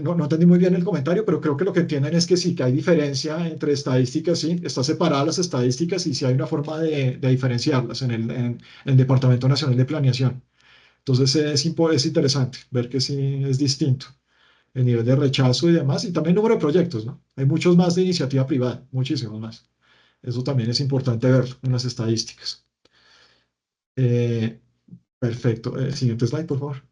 No entendí muy bien el comentario, pero creo que lo que entienden es que sí, que hay diferencia entre estadísticas, sí, están separadas las estadísticas y sí hay una forma de diferenciarlas en el Departamento Nacional de Planeación. Entonces es interesante ver que sí es distinto el nivel de rechazo y demás, y también el número de proyectos, ¿no? Hay muchos más de iniciativa privada, muchísimos más. Eso también es importante verlo en las estadísticas. Eh, Perfecto. Siguiente slide, por favor.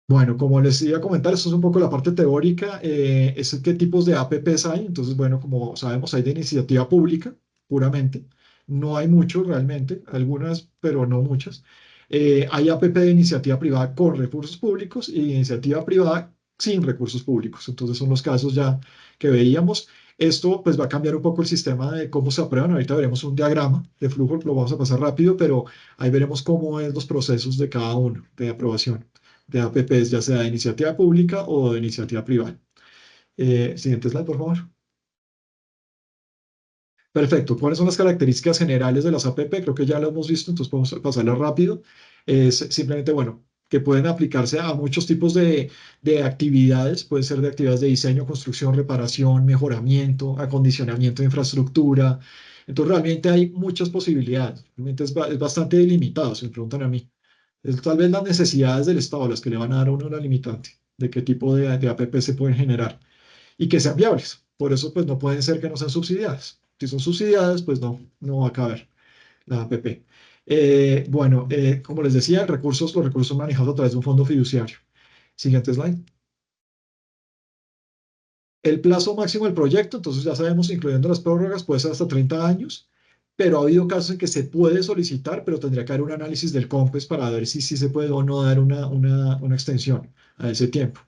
Bueno, como les iba a comentar, esto es un poco la parte teórica, es qué tipos de APPs hay. Entonces, bueno, como sabemos, hay de iniciativa pública, puramente. No hay muchos realmente, algunas, pero no muchas. Hay APP de iniciativa privada con recursos públicos y de iniciativa privada sin recursos públicos. Entonces, son los casos ya que veíamos. Esto pues va a cambiar un poco el sistema de cómo se aprueban. Ahorita veremos un diagrama de flujo, lo vamos a pasar rápido, pero ahí veremos cómo es los procesos de cada uno de aprobación de APPs, ya sea de iniciativa pública o de iniciativa privada. Siguiente slide, por favor. Perfecto. ¿Cuáles son las características generales de las APP? Creo que ya lo hemos visto, entonces podemos pasarlo rápido. Es simplemente, bueno, que pueden aplicarse a muchos tipos de actividades. Pueden ser de actividades de diseño, construcción, reparación, mejoramiento, acondicionamiento de infraestructura. Entonces, realmente hay muchas posibilidades. Realmente es bastante delimitado, si me preguntan a mí. Es tal vez las necesidades del Estado las que le van a dar a uno la limitante de qué tipo de APP se pueden generar y que sean viables. Por eso, pues no pueden ser que no sean subsidiadas. Si son subsidiadas, pues no va a caber la APP. Como les decía, los recursos son manejados a través de un fondo fiduciario. Siguiente slide. El plazo máximo del proyecto, entonces ya sabemos, incluyendo las prórrogas, puede ser hasta 30 años, pero ha habido casos en que se puede solicitar, pero tendría que haber un análisis del COMPES para ver si se puede o no dar una extensión a ese tiempo.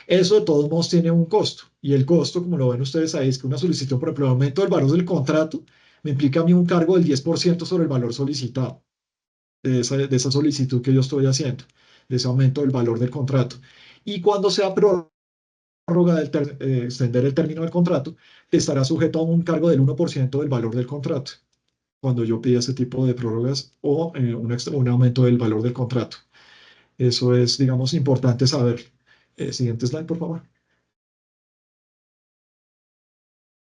Eso de todos modos tiene un costo, y el costo, como lo ven ustedes ahí, es que una solicitud, por ejemplo, el aumento del valor del contrato, me implica a mí un cargo del 10% sobre el valor solicitado, de esa solicitud que yo estoy haciendo, de ese aumento del valor del contrato. Y cuando sea prórroga extender el término del contrato, estará sujeto a un cargo del 1% del valor del contrato, cuando yo pida ese tipo de prórrogas o un aumento del valor del contrato. Eso es, digamos, importante saber. Siguiente slide, por favor.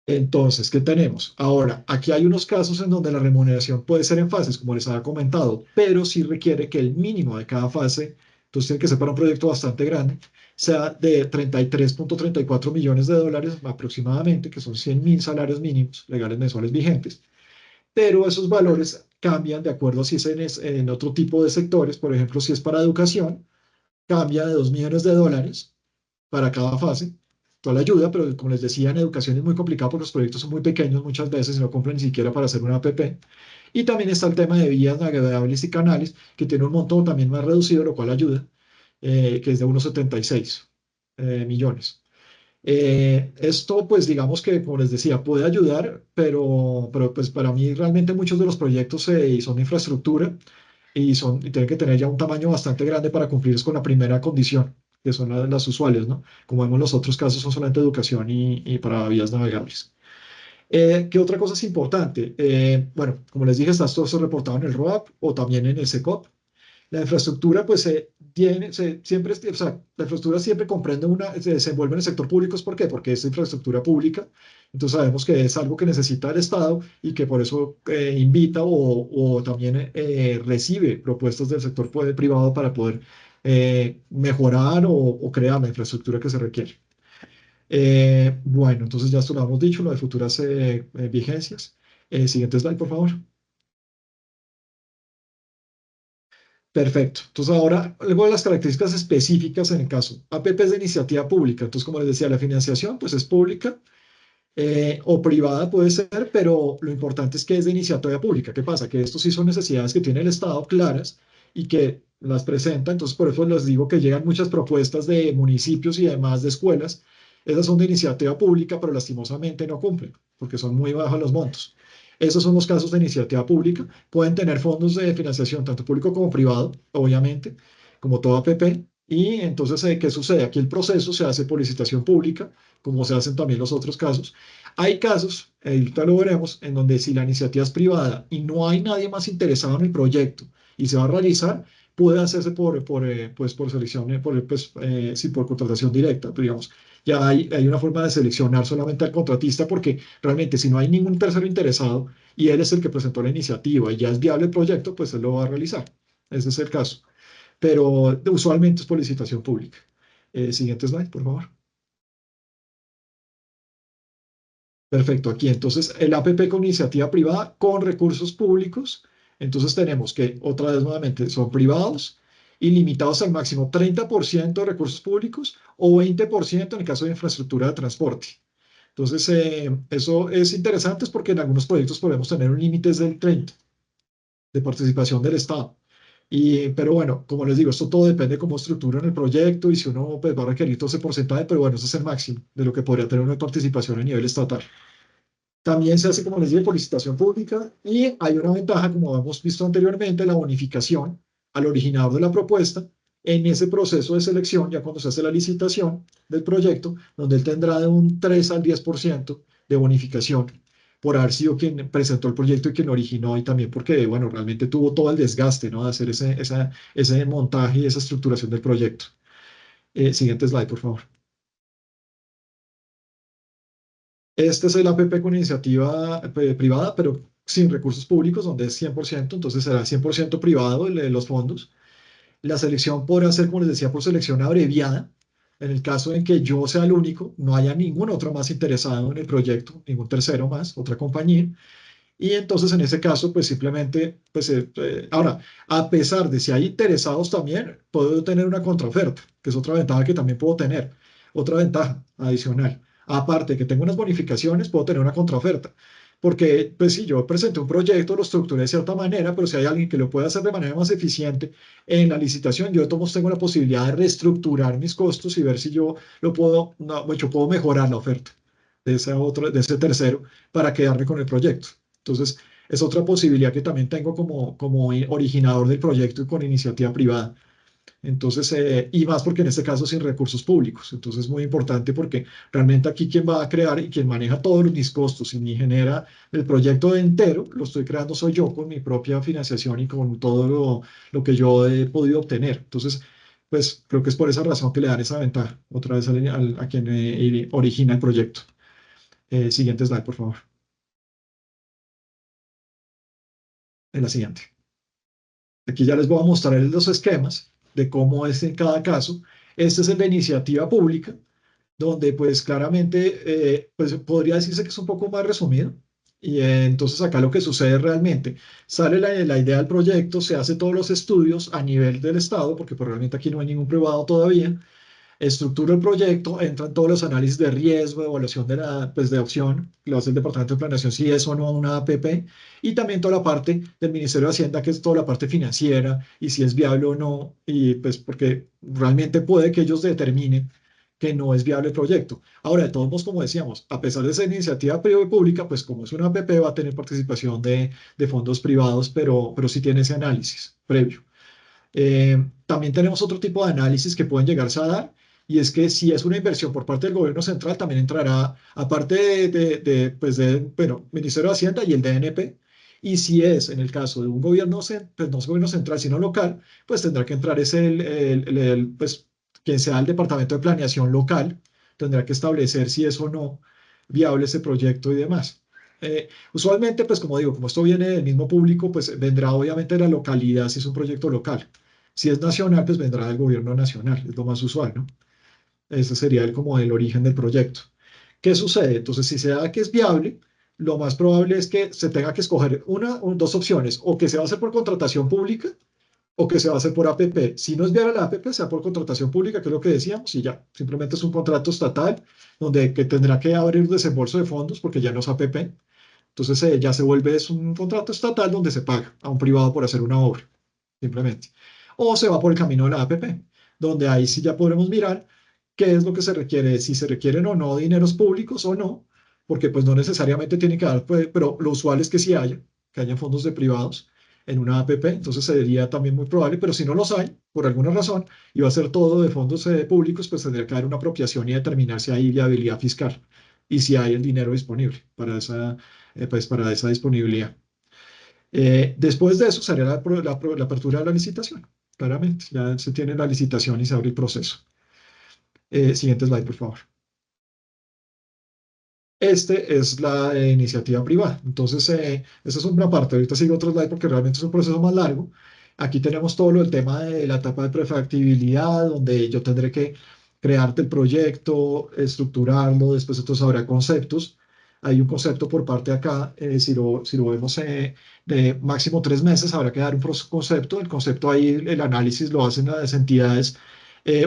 Entonces, ¿qué tenemos? Ahora, aquí hay unos casos en donde la remuneración puede ser en fases, como les había comentado, pero sí requiere que el mínimo de cada fase, entonces tiene que ser para un proyecto bastante grande, sea de 33.34 millones de dólares aproximadamente, que son 100.000 salarios mínimos legales mensuales vigentes, pero esos valores cambian de acuerdo a si es en otro tipo de sectores. Por ejemplo, si es para educación, cambia de 2 millones de dólares para cada fase, toda la ayuda, pero como les decía, en educación es muy complicado porque los proyectos son muy pequeños muchas veces y no cumplen ni siquiera para hacer una APP. Y también está el tema de vías navegables y canales, que tiene un monto también más reducido, lo cual ayuda, que es de unos 76 millones. Esto, pues digamos que, como les decía, puede ayudar, pero pues para mí realmente muchos de los proyectos son de infraestructura y tienen que tener ya un tamaño bastante grande para cumplir con la primera condición, que son las usuales, ¿no? Como vemos, los otros casos son solamente educación y para vías navegables. ¿Qué otra cosa es importante? Bueno, como les dije, está todo eso reportado en el ROAP o también en el SECOP. La infraestructura, pues, siempre, o sea, la infraestructura siempre comprende se desenvuelve en el sector público. ¿Por qué? Porque es infraestructura pública. Entonces sabemos que es algo que necesita el Estado y que por eso invita o también recibe propuestas del sector privado para poder mejorar o crear la infraestructura que se requiere. Bueno, entonces ya esto lo hemos dicho, lo de futuras vigencias. Siguiente slide, por favor. Perfecto. Entonces ahora, luego de las características específicas en el caso. APP es de iniciativa pública. Entonces, como les decía, la financiación pues es pública o privada puede ser, pero lo importante es que es de iniciativa pública. ¿Qué pasa? Que estos sí son necesidades que tiene el Estado claras y que las presenta. Entonces, por eso les digo que llegan muchas propuestas de municipios y además de escuelas. Esas son de iniciativa pública, pero lastimosamente no cumplen porque son muy bajos los montos. Esos son los casos de iniciativa pública. Pueden tener fondos de financiación, tanto público como privado, obviamente, como toda APP. Y entonces, ¿qué sucede? Aquí el proceso se hace por licitación pública, como se hacen también los otros casos. Hay casos, ahorita lo veremos, en donde si la iniciativa es privada y no hay nadie más interesado en el proyecto y se va a realizar, puede hacerse pues, por selección, sí, por contratación directa, pero digamos. Ya hay una forma de seleccionar solamente al contratista porque realmente si no hay ningún tercero interesado y él es el que presentó la iniciativa y ya es viable el proyecto, pues él lo va a realizar. Ese es el caso. Pero usualmente es por licitación pública. Siguiente slide, por favor. Perfecto, aquí entonces el APP con iniciativa privada con recursos públicos. Entonces tenemos que, otra vez nuevamente, son privados y limitados al máximo 30% de recursos públicos o 20% en el caso de infraestructura de transporte. Entonces, eso es interesante porque en algunos proyectos podemos tener un límite del 30% de participación del Estado. Pero bueno, como les digo, esto todo depende de cómo estructuran el proyecto y si uno pues, va a requerir todo ese porcentaje, pero bueno, ese es el máximo de lo que podría tener una participación a nivel estatal. También se hace, como les dije, por licitación pública y hay una ventaja, como hemos visto anteriormente, la bonificación al originador de la propuesta en ese proceso de selección, ya cuando se hace la licitación del proyecto, donde él tendrá de un 3 al 10% de bonificación por haber sido quien presentó el proyecto y quien lo originó y también porque, bueno, realmente tuvo todo el desgaste, ¿no? De hacer ese montaje y esa estructuración del proyecto. Siguiente slide, por favor. Este es el APP con iniciativa privada, pero sin recursos públicos, donde es 100%, entonces será 100% privado los fondos. La selección podrá ser, como les decía, por selección abreviada. En el caso en que yo sea el único, no haya ningún otro más interesado en el proyecto, ningún tercero más, otra compañía. Y entonces en ese caso, pues simplemente, ahora, a pesar de si hay interesados también, puedo tener una contraoferta, que es otra ventaja que también puedo tener, otra ventaja adicional. Aparte de que tengo unas bonificaciones, puedo tener una contraoferta. Porque, pues si yo presenté un proyecto, lo estructuré de cierta manera, pero si hay alguien que lo puede hacer de manera más eficiente en la licitación, yo de todos modos tengo la posibilidad de reestructurar mis costos y ver si yo lo puedo, no, yo puedo mejorar la oferta de ese tercero para quedarme con el proyecto. Entonces, es otra posibilidad que también tengo como originador del proyecto y con iniciativa privada. Entonces, y más porque en este caso sin recursos públicos. Entonces, es muy importante porque realmente aquí quien va a crear y quien maneja todos mis costos y me genera el proyecto entero, lo estoy creando soy yo con mi propia financiación y con todo lo que yo he podido obtener. Entonces, pues creo que es por esa razón que le dan esa ventaja otra vez a quien origina el proyecto. Siguiente slide, por favor. En la siguiente. Aquí ya les voy a mostrar los esquemas de cómo es en cada caso. Este es el de iniciativa pública, donde pues claramente pues podría decirse que es un poco más resumido. Y entonces acá lo que sucede realmente, sale la idea del proyecto, se hace todos los estudios a nivel del Estado, porque pues, realmente aquí no hay ningún privado todavía, estructura el proyecto, entran todos los análisis de riesgo, evaluación de opción, lo hace el Departamento de Planeación, si es o no una APP, y también toda la parte del Ministerio de Hacienda, que es toda la parte financiera, y si es viable o no, y pues porque realmente puede que ellos determinen que no es viable el proyecto. Ahora, de todos modos, como decíamos, a pesar de ser iniciativa privada y pública, pues como es una APP, va a tener participación de fondos privados, pero sí tiene ese análisis previo. También tenemos otro tipo de análisis que pueden llegarse a dar, y es que si es una inversión por parte del gobierno central, también entrará, aparte bueno, Ministerio de Hacienda y el DNP, Y si es en el caso de un gobierno, pues no es gobierno central, sino local, pues tendrá que entrar pues, quien sea el departamento de planeación local, tendrá que establecer si es o no viable ese proyecto y demás. Usualmente, pues como digo, como esto viene del mismo público, pues vendrá obviamente de la localidad si es un proyecto local. Si es nacional, pues vendrá del gobierno nacional, es lo más usual, ¿no? Ese sería como el origen del proyecto. ¿Qué sucede? Entonces, si se da que es viable, lo más probable es que se tenga que escoger una o dos opciones, o que se va a hacer por contratación pública o que se va a hacer por APP. Si no es viable la APP, sea por contratación pública, que es lo que decíamos, y ya, simplemente es un contrato estatal donde que tendrá que abrir desembolso de fondos porque ya no es APP. Entonces ya se vuelve, es un contrato estatal donde se paga a un privado por hacer una obra, simplemente. O se va por el camino de la APP, donde ahí sí ya podremos mirar qué es lo que se requiere, si se requieren o no dineros públicos o no, porque pues no necesariamente tiene que dar, pues, pero lo usual es que sí haya, que haya fondos de privados en una APP, entonces sería también muy probable, pero si no los hay, por alguna razón, y va a ser todo de fondos públicos, pues tendría que haber una apropiación y determinar si hay viabilidad fiscal y si hay el dinero disponible pues para esa disponibilidad. Después de eso sería la apertura de la licitación, claramente. Ya se tiene la licitación y se abre el proceso. Siguiente slide, por favor. Este es la iniciativa privada. Entonces, esa es una parte. Ahorita sigo otro slide porque realmente es un proceso más largo. Aquí tenemos todo el tema de la etapa de prefactibilidad, donde yo tendré que crearte el proyecto, estructurarlo, después entonces habrá conceptos. Hay un concepto por parte de acá, si lo vemos de máximo 3 meses, habrá que dar un concepto. El concepto ahí, el análisis lo hacen las entidades.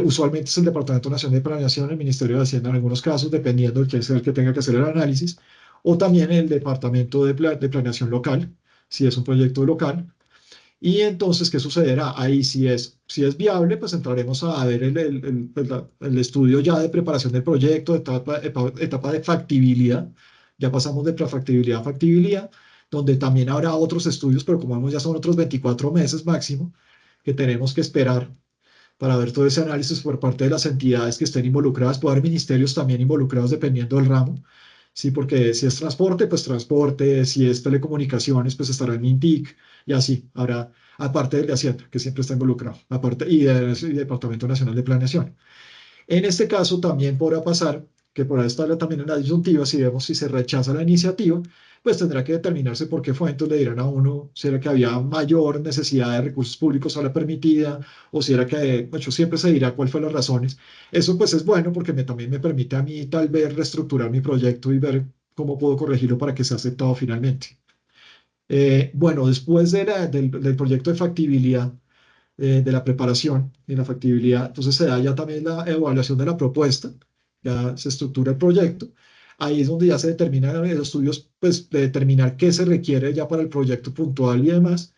Usualmente es el Departamento Nacional de Planeación, el Ministerio de Hacienda en algunos casos, dependiendo de quién sea el que tenga que hacer el análisis, o también el Departamento de Planeación Local, si es un proyecto local. Y entonces, ¿qué sucederá? Ahí si es viable, pues entraremos a ver el estudio ya de preparación del proyecto, etapa de factibilidad. Ya pasamos de prefactibilidad a factibilidad, donde también habrá otros estudios, pero como vemos ya son otros 24 meses máximo que tenemos que esperar para ver todo ese análisis por parte de las entidades que estén involucradas. Puede haber ministerios también involucrados dependiendo del ramo, sí, porque si es transporte, pues transporte, si es telecomunicaciones, pues estará en Mintic y así habrá, aparte del de Hacienda, que siempre está involucrado, aparte y del Departamento Nacional de Planeación. En este caso también podrá pasar que por ahí está también en la disyuntiva, si vemos si se rechaza la iniciativa, pues tendrá que determinarse por qué fue, entonces le dirán a uno si era que había mayor necesidad de recursos públicos a la permitida, o si era que, bueno, siempre se dirá cuáles fueron las razones. Eso pues es bueno porque también me permite a mí tal vez reestructurar mi proyecto y ver cómo puedo corregirlo para que sea aceptado finalmente. Bueno, después del proyecto de factibilidad, de la preparación y la factibilidad. Entonces se da ya también la evaluación de la propuesta, ya se estructura el proyecto. Ahí es donde ya se determinan los estudios, pues de determinar qué se requiere ya para el proyecto puntual y demás.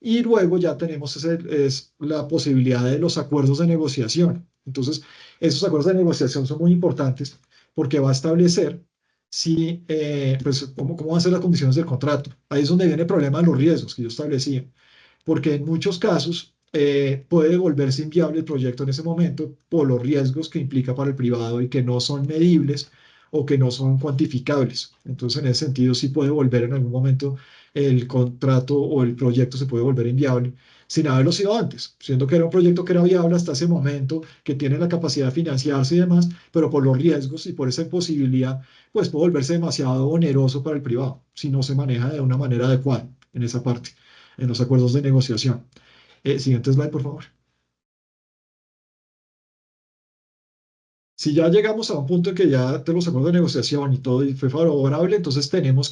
Y luego ya tenemos es la posibilidad de los acuerdos de negociación. Entonces, esos acuerdos de negociación son muy importantes porque va a establecer pues, cómo van a ser las condiciones del contrato. Ahí es donde viene el problema de los riesgos que yo establecía, porque en muchos casos puede volverse inviable el proyecto en ese momento por los riesgos que implica para el privado y que no son medibles o que no son cuantificables. Entonces, en ese sentido, sí puede volver en algún momento el contrato o el proyecto se puede volver inviable sin haberlo sido antes, siendo que era un proyecto que era viable hasta ese momento, que tiene la capacidad de financiarse y demás, pero por los riesgos y por esa imposibilidad, pues puede volverse demasiado oneroso para el privado si no se maneja de una manera adecuada en esa parte, en los acuerdos de negociación. Siguiente slide, por favor. Si ya llegamos a un punto en que ya tenemos acuerdos de negociación y todo y fue favorable, entonces tenemos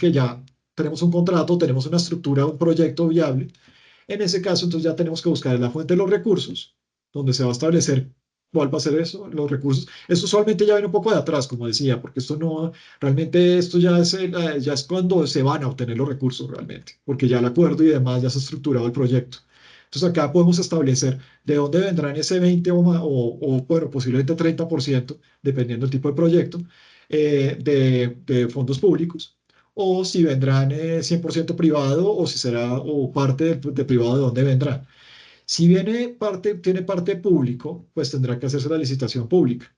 un contrato, tenemos una estructura, un proyecto viable. En ese caso, entonces ya tenemos que buscar la fuente de los recursos, donde se va a establecer cuál va a ser eso, los recursos. Eso usualmente ya viene un poco de atrás, como decía, porque realmente esto ya es cuando se van a obtener los recursos realmente, porque ya el acuerdo y demás ya se ha estructurado el proyecto. Entonces acá podemos establecer de dónde vendrán ese 20 bueno, posiblemente 30%, dependiendo del tipo de proyecto, de fondos públicos, o si vendrán 100% privado, o si será o parte de privado, de dónde vendrá. Si tiene parte público, pues tendrá que hacerse la licitación pública,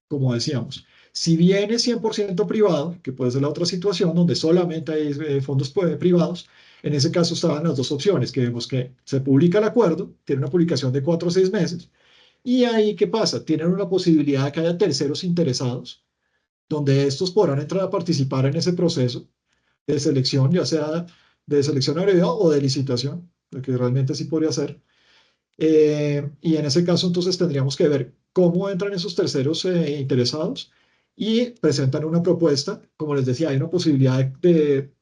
como decíamos. Si viene 100% privado, que puede ser la otra situación donde solamente hay fondos privados, en ese caso estaban las dos opciones, que vemos que se publica el acuerdo, tiene una publicación de 4 o 6 meses, y ahí, ¿qué pasa? Tienen una posibilidad de que haya terceros interesados, donde estos podrán entrar a participar en ese proceso de selección, ya sea de selección abreviada o de licitación, lo que realmente sí podría ser. Y en ese caso, entonces, tendríamos que ver cómo entran esos terceros interesados y presentan una propuesta. Como les decía, hay una posibilidad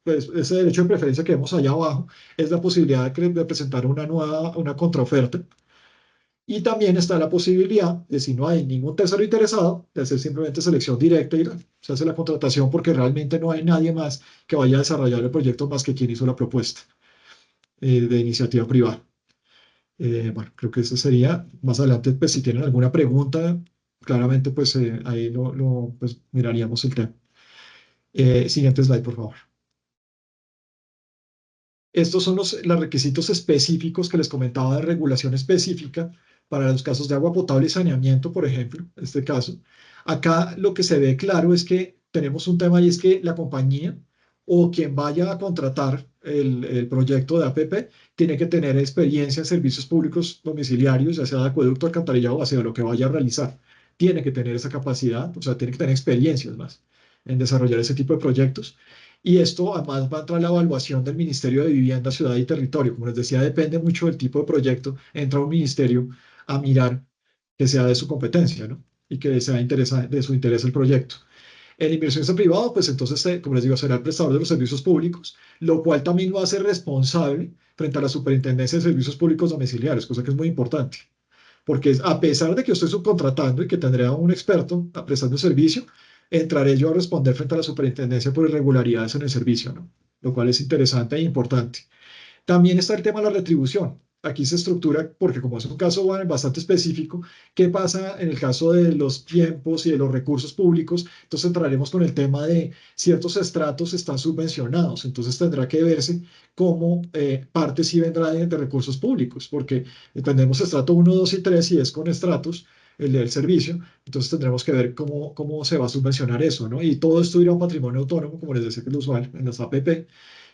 pues, ese derecho de preferencia que vemos allá abajo, es la posibilidad de presentar una contraoferta. Y también está la posibilidad de, si no hay ningún tercero interesado, de hacer simplemente selección directa y se hace la contratación porque realmente no hay nadie más que vaya a desarrollar el proyecto más que quien hizo la propuesta de iniciativa privada. Bueno, creo que eso sería. Más adelante, pues si tienen alguna pregunta, claramente pues ahí pues, miraríamos el tema. Siguiente slide, por favor. Estos son los requisitos específicos que les comentaba de regulación específica para los casos de agua potable y saneamiento, por ejemplo, en este caso. Acá lo que se ve claro es que tenemos un tema y es que la compañía o quien vaya a contratar el proyecto de APP tiene que tener experiencia en servicios públicos domiciliarios, ya sea de acueducto, alcantarillado o hacia lo que vaya a realizar. Tiene que tener esa capacidad, o sea, tiene que tener experiencias más en desarrollar ese tipo de proyectos. Y esto además va a entrar a la evaluación del Ministerio de Vivienda, Ciudad y Territorio. Como les decía, depende mucho del tipo de proyecto. Entra un ministerio a mirar que sea de su competencia, ¿no? Y que sea de su interés el proyecto. El inversionista privado, pues entonces, como les digo, será el prestador de los servicios públicos, lo cual también lo hace responsable frente a la Superintendencia de Servicios Públicos Domiciliarios, cosa que es muy importante. Porque a pesar de que yo estoy subcontratando y que tendré a un experto prestando el servicio, entraré yo a responder frente a la superintendencia por irregularidades en el servicio, ¿no? Lo cual es interesante e importante. También está el tema de la retribución. Aquí se estructura, porque como es un caso bastante específico, ¿qué pasa en el caso de los tiempos y de los recursos públicos? Entonces entraremos con el tema de ciertos estratos están subvencionados, entonces tendrá que verse cómo parte sí vendrá de recursos públicos, porque tenemos estrato 1, 2 y 3 y es con estratos el del servicio, entonces tendremos que ver cómo se va a subvencionar eso, ¿no? Y todo esto irá a un patrimonio autónomo, como les decía que el usual en las APP,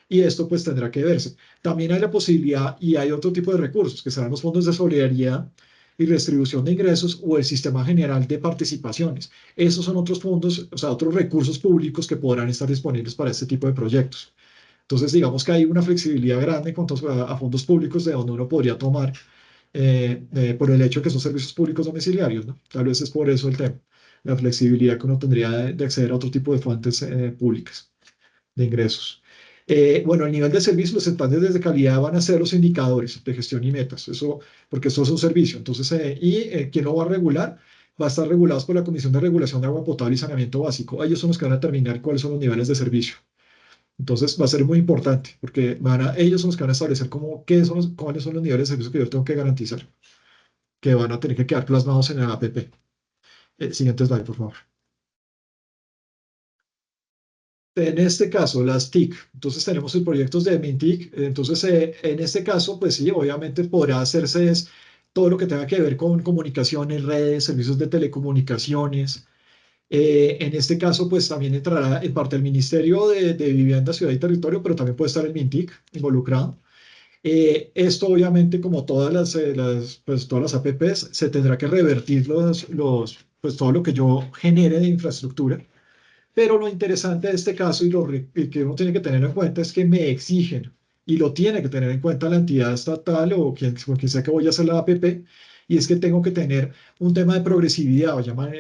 y esto pues tendrá que verse. También hay la posibilidad y hay otro tipo de recursos, que serán los fondos de solidaridad y redistribución de ingresos o el sistema general de participaciones. Esos son otros fondos, o sea, otros recursos públicos que podrán estar disponibles para este tipo de proyectos. Entonces, digamos que hay una flexibilidad grande en cuanto a fondos públicos de donde uno podría tomar por el hecho de que son servicios públicos domiciliarios, ¿no? Tal vez es por eso el tema, la flexibilidad que uno tendría de acceder a otro tipo de fuentes públicas de ingresos. Bueno, el nivel de servicio, los estándares de calidad van a ser los indicadores de gestión y metas, eso, porque eso es un servicio. Entonces, ¿quién lo va a regular? Va a estar regulados por la Comisión de Regulación de Agua Potable y Saneamiento Básico. Ellos son los que van a determinar cuáles son los niveles de servicio. Entonces, va a ser muy importante, porque ellos son los que van a establecer cuáles son los niveles de servicio que yo tengo que garantizar, que van a tener que quedar plasmados en el APP. Siguiente slide, por favor. En este caso, las TIC, entonces tenemos el proyectos de MINTIC, entonces en este caso, pues sí, obviamente podrá hacerse todo lo que tenga que ver con comunicaciones, redes, servicios de telecomunicaciones. En este caso, pues también entrará en parte el Ministerio de Vivienda, Ciudad y Territorio, pero también puede estar el MINTIC involucrado. Esto obviamente, como pues, todas las APPs, se tendrá que revertir pues, todo lo que yo genere de infraestructura. Pero lo interesante de este caso y que uno tiene que tener en cuenta es que me exigen, y lo tiene que tener en cuenta la entidad estatal o quien sea que voy a hacer la APP, y es que tengo que tener un tema de progresividad, o llaman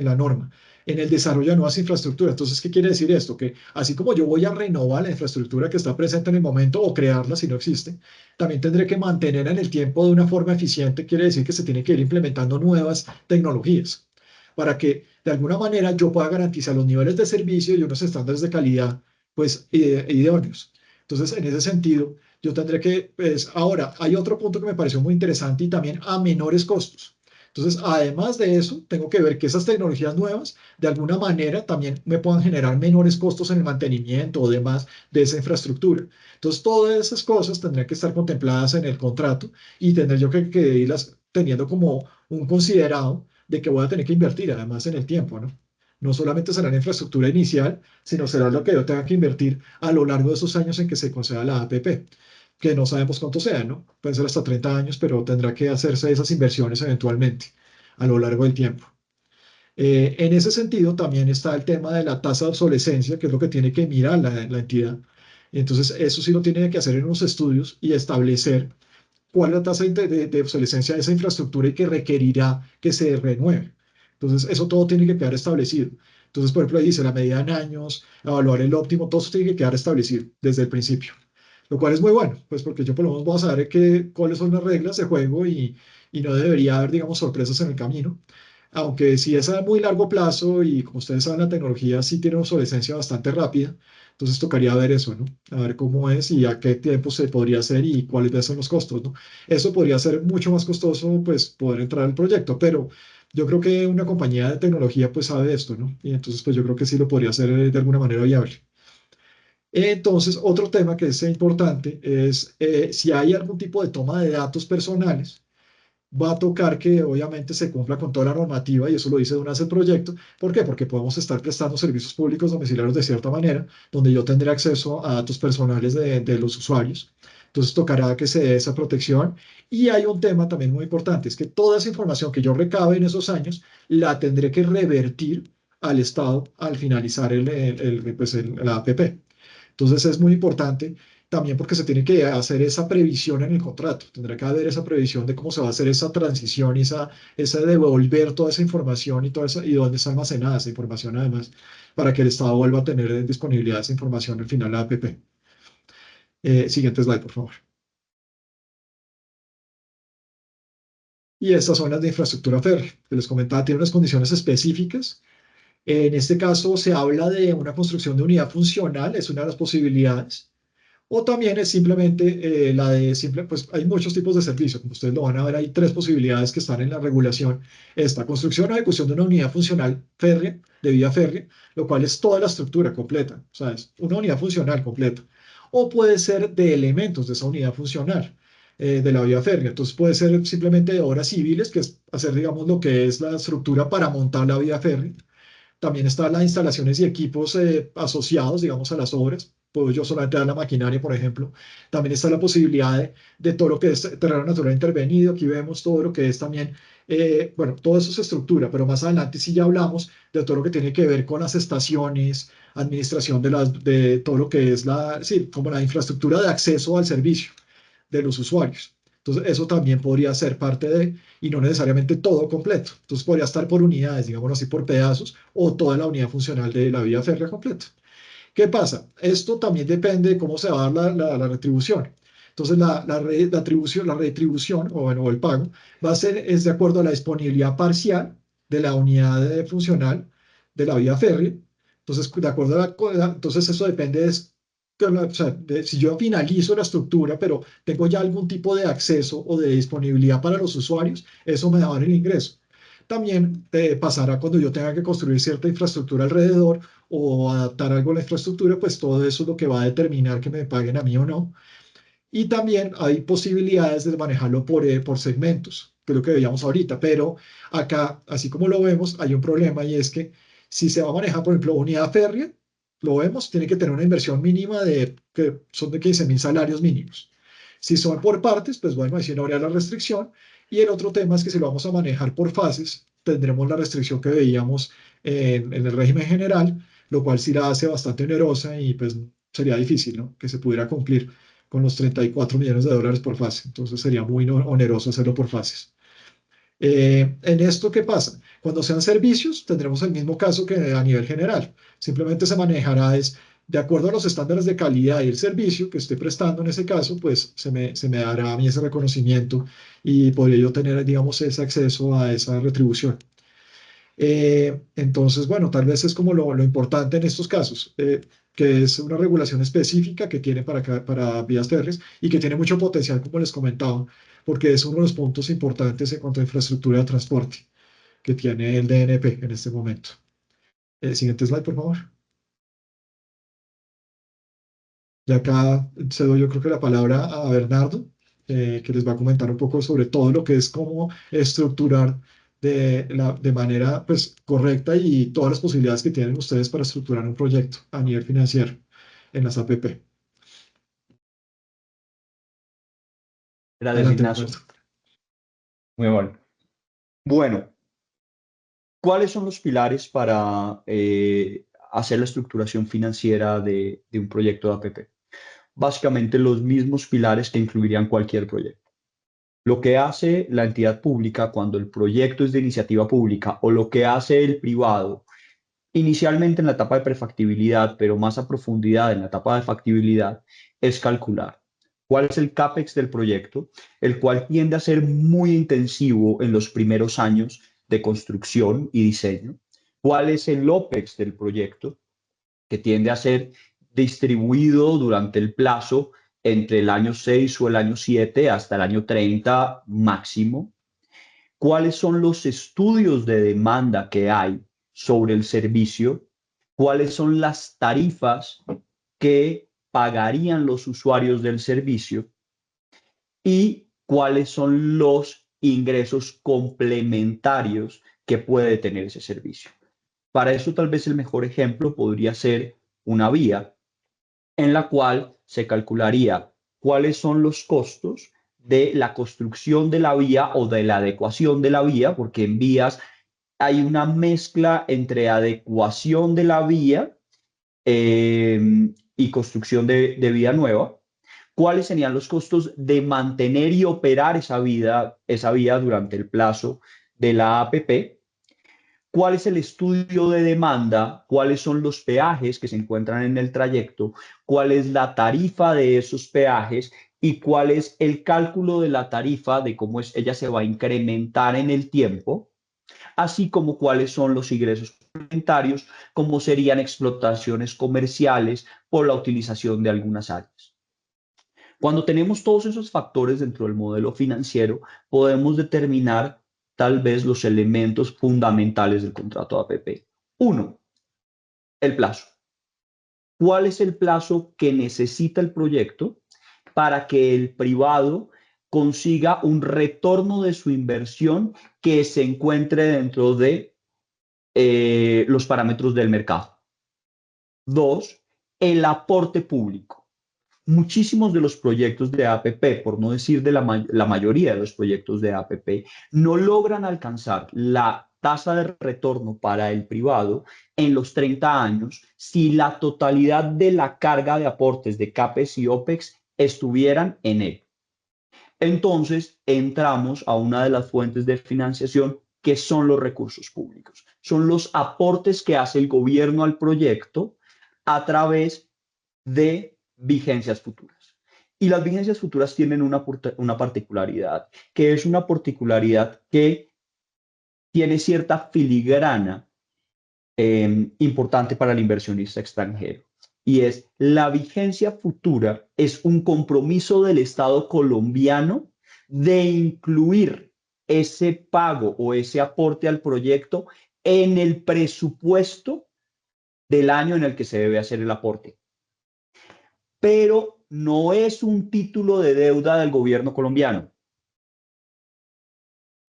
la norma, en el desarrollo de nuevas infraestructuras. Entonces, ¿qué quiere decir esto? Que así como yo voy a renovar la infraestructura que está presente en el momento o crearla si no existe, también tendré que mantener en el tiempo de una forma eficiente. Quiere decir que se tiene que ir implementando nuevas tecnologías para que de alguna manera yo pueda garantizar los niveles de servicio y unos estándares de calidad pues idóneos. Entonces, en ese sentido, yo tendré que, pues, ahora, hay otro punto que me pareció muy interesante y también a menores costos. Entonces, además de eso, tengo que ver que esas tecnologías nuevas, de alguna manera, también me puedan generar menores costos en el mantenimiento o demás de esa infraestructura. Entonces, todas esas cosas tendrán que estar contempladas en el contrato y tendré yo que irlas teniendo como un considerado de que voy a tener que invertir además en el tiempo, ¿no? No solamente será la infraestructura inicial, sino será lo que yo tenga que invertir a lo largo de esos años en que se conceda la APP, que no sabemos cuánto sea, ¿no? Pueden ser hasta 30 años, pero tendrá que hacerse esas inversiones eventualmente a lo largo del tiempo. En ese sentido, también está el tema de la tasa de obsolescencia, que es lo que tiene que mirar la entidad. Entonces, eso sí lo tiene que hacer en unos estudios y establecer cuál es la tasa de obsolescencia de esa infraestructura y que requerirá que se renueve. Entonces, eso todo tiene que quedar establecido. Entonces, por ejemplo, ahí dice la medida en años, evaluar el óptimo, todo eso tiene que quedar establecido desde el principio. Lo cual es muy bueno, pues porque yo por lo menos voy a saber cuáles son las reglas de juego y no debería haber, digamos, sorpresas en el camino. Aunque si es a muy largo plazo y como ustedes saben, la tecnología sí tiene una obsolescencia bastante rápida, entonces tocaría ver eso, ¿no? A ver cómo es y a qué tiempo se podría hacer y cuáles son los costos, ¿no? Eso podría ser mucho más costoso, pues, poder entrar al proyecto, pero yo creo que una compañía de tecnología, pues, sabe esto, ¿no? Y entonces, pues, yo creo que sí lo podría hacer de alguna manera viable. Entonces, otro tema que es importante es si hay algún tipo de toma de datos personales, va a tocar que obviamente se cumpla con toda la normativa y eso lo dice de una vez el proyecto. ¿Por qué? Porque podemos estar prestando servicios públicos domiciliarios de cierta manera, donde yo tendré acceso a datos personales de los usuarios. Entonces tocará que se dé esa protección. Y hay un tema también muy importante, es que toda esa información que yo recabe en esos años la tendré que revertir al Estado al finalizar la APP. Entonces es muy importante también porque se tiene que hacer esa previsión en el contrato. Tendrá que haber esa previsión de cómo se va a hacer esa transición y esa devolver toda esa información y, y dónde está almacenada esa información además, para que el Estado vuelva a tener en disponibilidad esa información al final de la APP. Siguiente slide, por favor. Y estas son las de infraestructura férrea. Que les comentaba, tiene unas condiciones específicas. En este caso se habla de una construcción de unidad funcional, es una de las posibilidades. O también es simplemente la de simple, pues hay muchos tipos de servicio, como ustedes lo van a ver, hay tres posibilidades que están en la regulación. Esta construcción o ejecución de una unidad funcional férrea, de vía férrea, lo cual es toda la estructura completa, o sea, es una unidad funcional completa. O puede ser de elementos de esa unidad funcional de la vía férrea. Entonces puede ser simplemente de obras civiles, que es hacer, digamos, lo que es la estructura para montar la vía férrea. También están las instalaciones y equipos asociados, digamos, a las obras. Puedo yo solamente dar la maquinaria, por ejemplo. También está la posibilidad de todo lo que es terreno natural intervenido. Aquí vemos todo lo que es también, bueno, todo eso es estructura, pero más adelante sí ya hablamos de todo lo que tiene que ver con las estaciones, administración de todo lo que es sí, como la infraestructura de acceso al servicio de los usuarios. Entonces, eso también podría ser parte y no necesariamente todo completo. Entonces, podría estar por unidades, digámoslo así, por pedazos, o toda la unidad funcional de la vía férrea completa. ¿Qué pasa? Esto también depende de cómo se va a dar la retribución. Entonces, la retribución o, bueno, o el pago va a ser es de acuerdo a la disponibilidad parcial de la unidad funcional de la vía férrea. Entonces, de acuerdo entonces eso depende o sea, de si yo finalizo la estructura, pero tengo ya algún tipo de acceso o de disponibilidad para los usuarios, eso me da el ingreso. También pasará cuando yo tenga que construir cierta infraestructura alrededor o adaptar algo a la infraestructura, pues todo eso es lo que va a determinar que me paguen a mí o no. Y también hay posibilidades de manejarlo por segmentos, que es lo que veíamos ahorita, pero acá, así como lo vemos, hay un problema y es que si se va a manejar, por ejemplo, unidad férrea, lo vemos, tiene que tener una inversión mínima que son de 15.000 salarios mínimos. Si son por partes, pues bueno, ahí sí no habría la restricción. Y el otro tema es que si lo vamos a manejar por fases, tendremos la restricción que veíamos en el régimen general, lo cual sí la hace bastante onerosa y pues sería difícil, ¿no? Que se pudiera cumplir con los 34 millones de dólares por fase. Entonces sería muy oneroso hacerlo por fases. En esto, ¿qué pasa? Cuando sean servicios, tendremos el mismo caso que a nivel general. Simplemente se manejará de acuerdo a los estándares de calidad y el servicio que esté prestando en ese caso, pues se me dará a mí ese reconocimiento y podría yo tener, digamos, ese acceso a esa retribución. Entonces, bueno, tal vez es como lo importante en estos casos, que es una regulación específica que tiene para vías férreas y que tiene mucho potencial, como les comentaba, porque es uno de los puntos importantes en cuanto a infraestructura de transporte que tiene el DNP en este momento. Siguiente slide, por favor. Y acá cedo yo creo que la palabra a Bernardo, que les va a comentar un poco sobre todo lo que es cómo estructurar de manera pues, correcta y todas las posibilidades que tienen ustedes para estructurar un proyecto a nivel financiero en las APP. Gracias, Adelante, Ignacio. Roberto. Muy bueno. Bueno, ¿cuáles son los pilares para hacer la estructuración financiera de un proyecto de APP? Básicamente los mismos pilares que incluirían cualquier proyecto. Lo que hace la entidad pública cuando el proyecto es de iniciativa pública o lo que hace el privado, inicialmente en la etapa de prefactibilidad, pero más a profundidad en la etapa de factibilidad, es calcular cuál es el CAPEX del proyecto, el cual tiende a ser muy intensivo en los primeros años de construcción y diseño, cuál es el OPEX del proyecto, que tiende a ser distribuido durante el plazo entre el año 6 o el año 7 hasta el año 30 máximo. ¿Cuáles son los estudios de demanda que hay sobre el servicio? ¿Cuáles son las tarifas que pagarían los usuarios del servicio? ¿Y cuáles son los ingresos complementarios que puede tener ese servicio? Para eso tal vez el mejor ejemplo podría ser una vía en la cual se calcularía cuáles son los costos de la construcción de la vía o de la adecuación de la vía, porque en vías hay una mezcla entre adecuación de la vía y construcción de vía nueva. ¿Cuáles serían los costos de mantener y operar esa vía durante el plazo de la APP? ¿Cuál es el estudio de demanda? ¿Cuáles son los peajes que se encuentran en el trayecto? ¿Cuál es la tarifa de esos peajes? ¿Y cuál es el cálculo de la tarifa, de cómo ella se va a incrementar en el tiempo? Así como cuáles son los ingresos complementarios, como serían explotaciones comerciales por la utilización de algunas áreas. Cuando tenemos todos esos factores dentro del modelo financiero, podemos determinar tal vez los elementos fundamentales del contrato de APP. Uno, el plazo. ¿Cuál es el plazo que necesita el proyecto para que el privado consiga un retorno de su inversión que se encuentre dentro de los parámetros del mercado? Dos, el aporte público. Muchísimos de los proyectos de APP, por no decir de la mayoría de los proyectos de APP, no logran alcanzar la tasa de retorno para el privado en los 30 años si la totalidad de la carga de aportes de CAPEX y OPEX estuvieran en él. Entonces, entramos a una de las fuentes de financiación que son los recursos públicos. Son los aportes que hace el gobierno al proyecto a través de vigencias futuras. Y las vigencias futuras tienen una particularidad, que es una particularidad que tiene cierta filigrana importante para el inversionista extranjero. Y es la vigencia futura es un compromiso del Estado colombiano de incluir ese pago o ese aporte al proyecto en el presupuesto del año en el que se debe hacer el aporte. Pero no es un título de deuda del gobierno colombiano.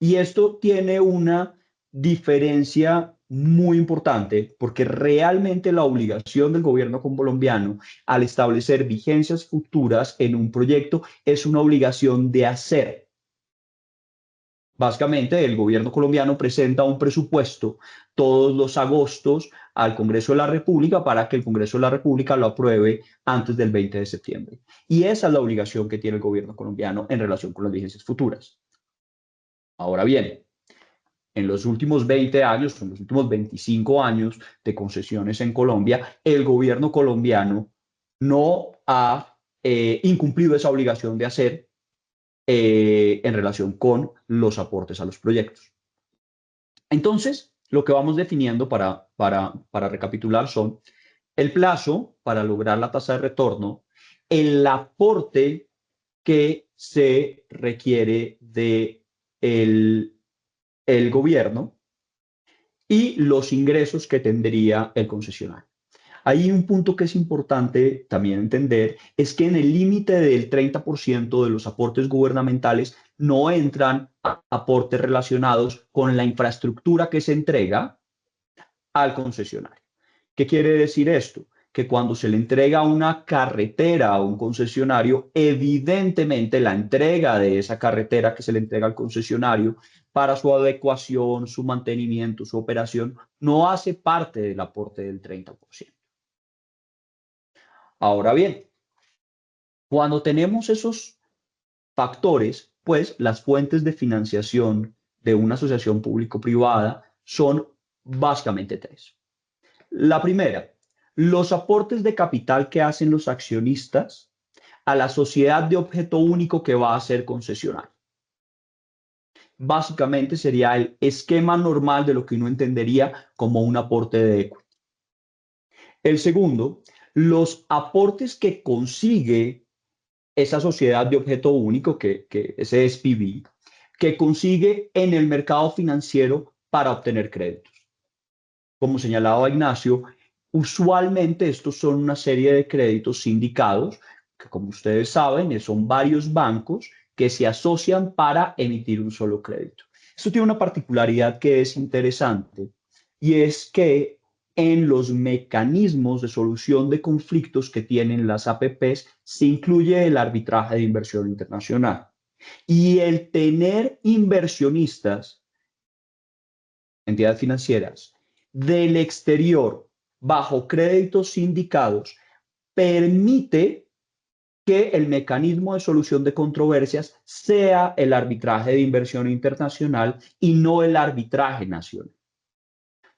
Y esto tiene una diferencia muy importante porque realmente la obligación del gobierno colombiano al establecer vigencias futuras en un proyecto es una obligación de hacer. Básicamente, el gobierno colombiano presenta un presupuesto todos los agostos al Congreso de la República para que el Congreso de la República lo apruebe antes del 20 de septiembre. Y esa es la obligación que tiene el gobierno colombiano en relación con las vigencias futuras. Ahora bien, en los últimos 20 años, en los últimos 25 años de concesiones en Colombia, el gobierno colombiano no ha incumplido esa obligación de hacer en relación con los aportes a los proyectos. Entonces, lo que vamos definiendo para recapitular son el plazo para lograr la tasa de retorno, el aporte que se requiere de el gobierno y los ingresos que tendría el concesionario. Hay un punto que es importante también entender, es que en el límite del 30% de los aportes gubernamentales no entran aportes relacionados con la infraestructura que se entrega al concesionario. ¿Qué quiere decir esto? Que cuando se le entrega una carretera a un concesionario, evidentemente la entrega de esa carretera que se le entrega al concesionario para su adecuación, su mantenimiento, su operación, no hace parte del aporte del 30%. Ahora bien, cuando tenemos esos factores, pues las fuentes de financiación de una asociación público-privada son básicamente tres. La primera, los aportes de capital que hacen los accionistas a la sociedad de objeto único que va a ser concesionario. Básicamente sería el esquema normal de lo que uno entendería como un aporte de equity. El segundo, los aportes que consigue esa sociedad de objeto único, que ese SPV, que consigue en el mercado financiero para obtener créditos. Como señalaba Ignacio, usualmente estos son una serie de créditos sindicados, que como ustedes saben, son varios bancos que se asocian para emitir un solo crédito. Esto tiene una particularidad que es interesante, y es que en los mecanismos de solución de conflictos que tienen las APPs se incluye el arbitraje de inversión internacional. Y el tener inversionistas, entidades financieras, del exterior bajo créditos sindicados permite que el mecanismo de solución de controversias sea el arbitraje de inversión internacional y no el arbitraje nacional.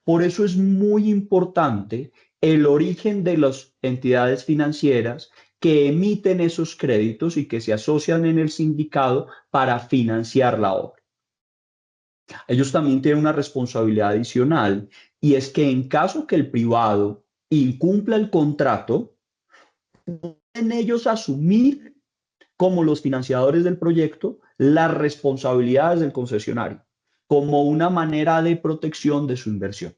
Por eso es muy importante el origen de las entidades financieras que emiten esos créditos y que se asocian en el sindicado para financiar la obra. Ellos también tienen una responsabilidad adicional, y es que en caso que el privado incumpla el contrato, pueden ellos asumir como los financiadores del proyecto las responsabilidades del concesionario, como una manera de protección de su inversión.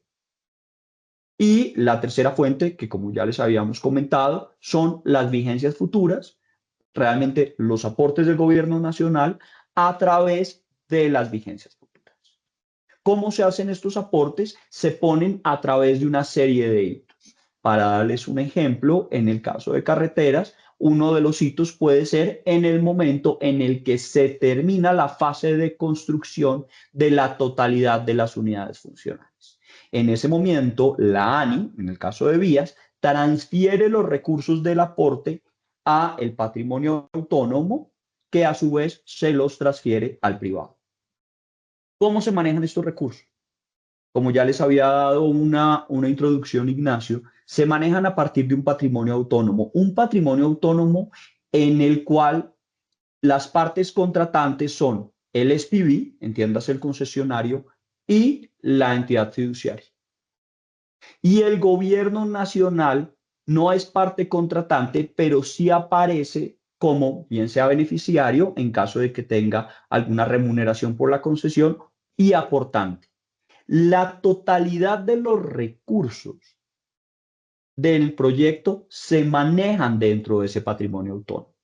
Y la tercera fuente, que como ya les habíamos comentado, son las vigencias futuras, realmente los aportes del gobierno nacional a través de las vigencias futuras. ¿Cómo se hacen estos aportes? Se ponen a través de una serie de hitos. Para darles un ejemplo, en el caso de carreteras, uno de los hitos puede ser en el momento en el que se termina la fase de construcción de la totalidad de las unidades funcionales. En ese momento, la ANI, en el caso de vías, transfiere los recursos del aporte a el patrimonio autónomo, que a su vez se los transfiere al privado. ¿Cómo se manejan estos recursos? Como ya les había dado una introducción, Ignacio, se manejan a partir de un patrimonio autónomo. Un patrimonio autónomo en el cual las partes contratantes son el SPV, entiéndase el concesionario, y la entidad fiduciaria. Y el gobierno nacional no es parte contratante, pero sí aparece como bien sea beneficiario en caso de que tenga alguna remuneración por la concesión y aportante. La totalidad de los recursos del proyecto se manejan dentro de ese patrimonio autónomo.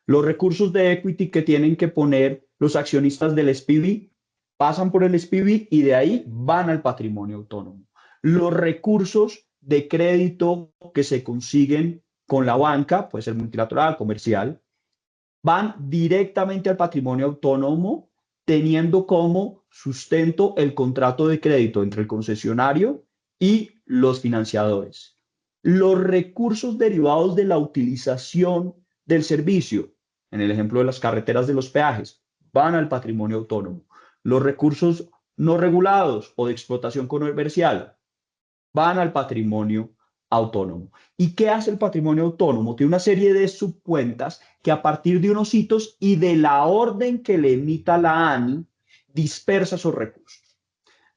Los recursos de equity que tienen que poner los accionistas del SPV pasan por el SPV y de ahí van al patrimonio autónomo. Los recursos de crédito que se consiguen con la banca, puede ser multilateral, comercial, van directamente al patrimonio autónomo, teniendo como sustento el contrato de crédito entre el concesionario y los financiadores. Los recursos derivados de la utilización del servicio, en el ejemplo de las carreteras de los peajes, van al patrimonio autónomo. Los recursos no regulados o de explotación comercial van al patrimonio autónomo. ¿Y qué hace el patrimonio autónomo? Tiene una serie de subcuentas que a partir de unos hitos y de la orden que le emita la ANI, dispersa esos recursos.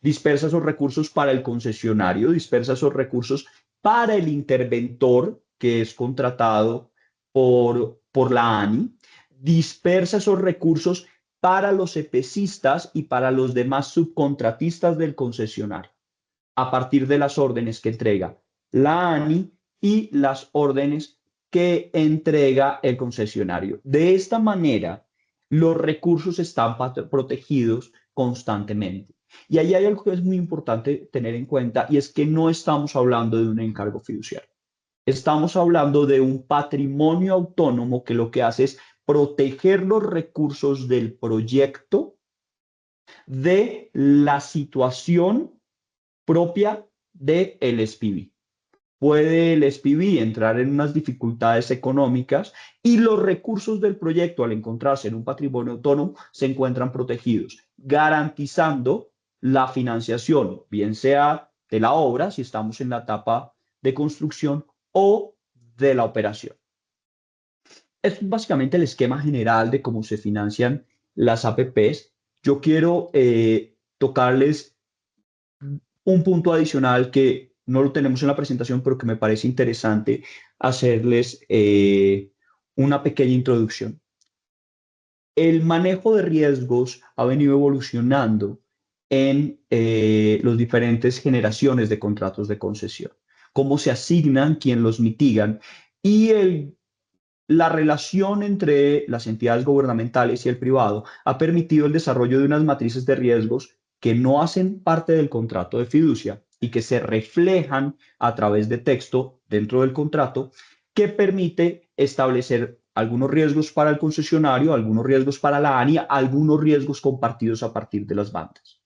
Dispersa esos recursos para el concesionario, dispersa esos recursos para el interventor que es contratado por la ANI, dispersa esos recursos para los EPCistas y para los demás subcontratistas del concesionario, a partir de las órdenes que entrega la ANI y las órdenes que entrega el concesionario. De esta manera, los recursos están protegidos constantemente. Y ahí hay algo que es muy importante tener en cuenta, y es que no estamos hablando de un encargo fiduciario. Estamos hablando de un patrimonio autónomo que lo que hace es proteger los recursos del proyecto de la situación propia del SPV. Puede el SPV entrar en unas dificultades económicas y los recursos del proyecto, al encontrarse en un patrimonio autónomo, se encuentran protegidos, garantizando la financiación, bien sea de la obra, si estamos en la etapa de construcción, o de la operación. Es básicamente el esquema general de cómo se financian las APPs. Yo quiero tocarles un punto adicional que no lo tenemos en la presentación, pero que me parece interesante hacerles una pequeña introducción. El manejo de riesgos ha venido evolucionando en las diferentes generaciones de contratos de concesión, cómo se asignan, quién los mitigan y la relación entre las entidades gubernamentales y el privado ha permitido el desarrollo de unas matrices de riesgos que no hacen parte del contrato de fiducia y que se reflejan a través de texto dentro del contrato, que permite establecer algunos riesgos para el concesionario, algunos riesgos para la ANI, algunos riesgos compartidos a partir de las bandas.